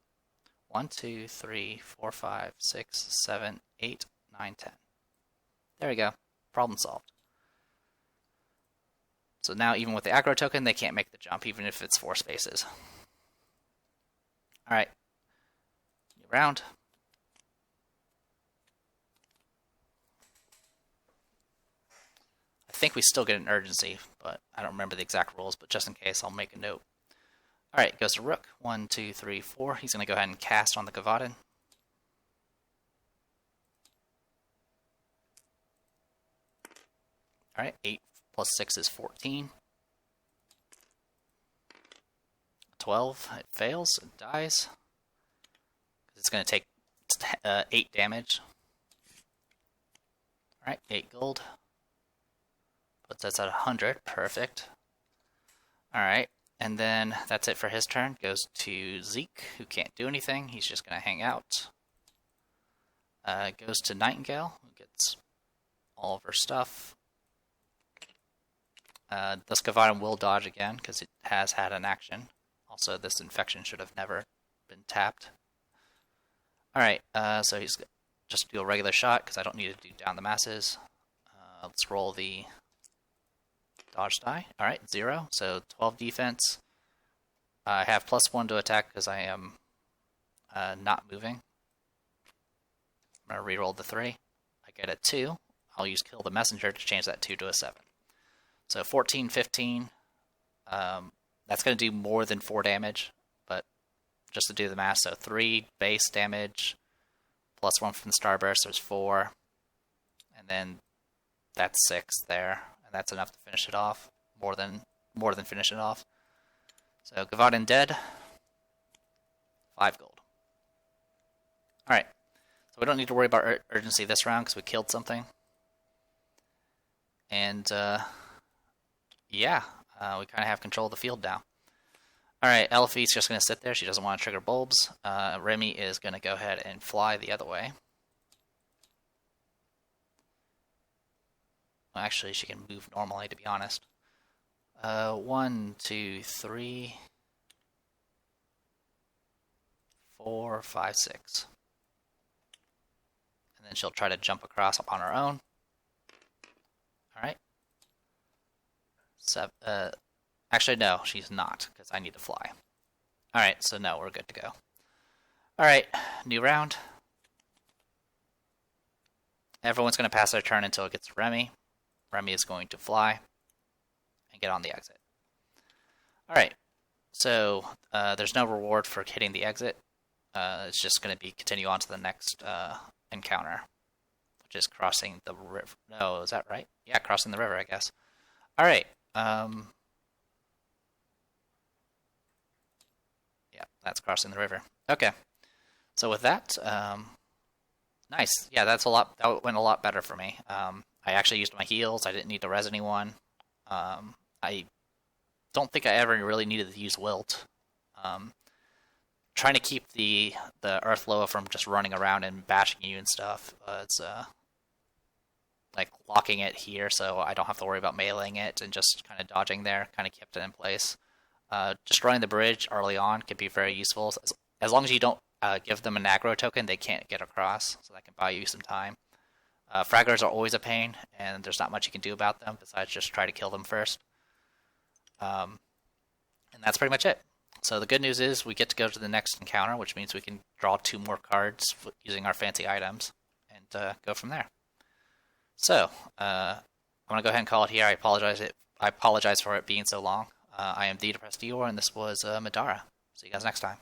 1, 2, 3, 4, 5, 6, 7, 8, 9, 10. There we go. Problem solved. So now even with the aggro token, they can't make the jump, even if it's 4 spaces. Alright. New round. I think we still get an urgency, but I don't remember the exact rules, but just in case, I'll make a note. Alright, goes to Rook. 1, 2, 3, 4. He's going to go ahead and cast on the Gavaden. Alright, 8 plus 6 is 14. 12, it fails, it dies. It's going to take 8 damage. Alright, 8 gold. Puts us at 100, perfect. Alright, and then that's it for his turn. Goes to Zeke, who can't do anything. He's just going to hang out. Goes to Nightingale, who gets all of her stuff. This Gavaden will dodge again, because it has had an action. Also, this infection should have never been tapped. Alright, so he's just do a regular shot, because I don't need to do down the masses. Let's roll the dodge die. Alright, 0. So 12 defense. I have +1 to attack because I am not moving. I'm going to reroll the 3. I get a 2. I'll use Kill the Messenger to change that 2 to a 7. So 14, 15. That's going to do more than 4 damage, but just to do the math, so 3 base damage, +1 from the Starburst, there's 4. And then that's 6 there. That's enough to finish it off. More than finish it off. So Gavaden dead. 5 gold. Alright. So we don't need to worry about urgency this round because we killed something. And yeah, we kind of have control of the field now. Alright, Elifie's just going to sit there. She doesn't want to trigger bulbs. Remy is going to go ahead and fly the other way. Well, actually, she can move normally, to be honest. 1, 2, 3, 4, 5, 6. And then she'll try to jump across on her own. Alright. Actually, no, she's not, because I need to fly. Alright, so no, we're good to go. Alright, new round. Everyone's going to pass their turn until it gets to Remy. Remy is going to fly and get on the exit. Alright, so there's no reward for hitting the exit. It's just going to be continue on to the next encounter, which is crossing the river. No, is that right? Yeah, crossing the river, I guess. Alright. Yeah, that's crossing the river. Okay. So with that, nice. Yeah, that went a lot better for me. I actually used my heals. I didn't need to res anyone. I don't think I ever really needed to use Wilt. Trying to keep the Earth Loa from just running around and bashing you and stuff. It's like locking it here so I don't have to worry about meleeing it and just kind of dodging there. Kind of kept it in place. Just running the bridge early on can be very useful. As long as you don't give them an aggro token they can't get across, so that can buy you some time. Fragglers are always a pain, and there's not much you can do about them besides just try to kill them first. And that's pretty much it. So the good news is we get to go to the next encounter, which means we can draw 2 more cards using our fancy items and go from there. So I'm gonna go ahead and call it here. I apologize for it being so long. I am the Depressed Eeyore, and this was Middara. See you guys next time.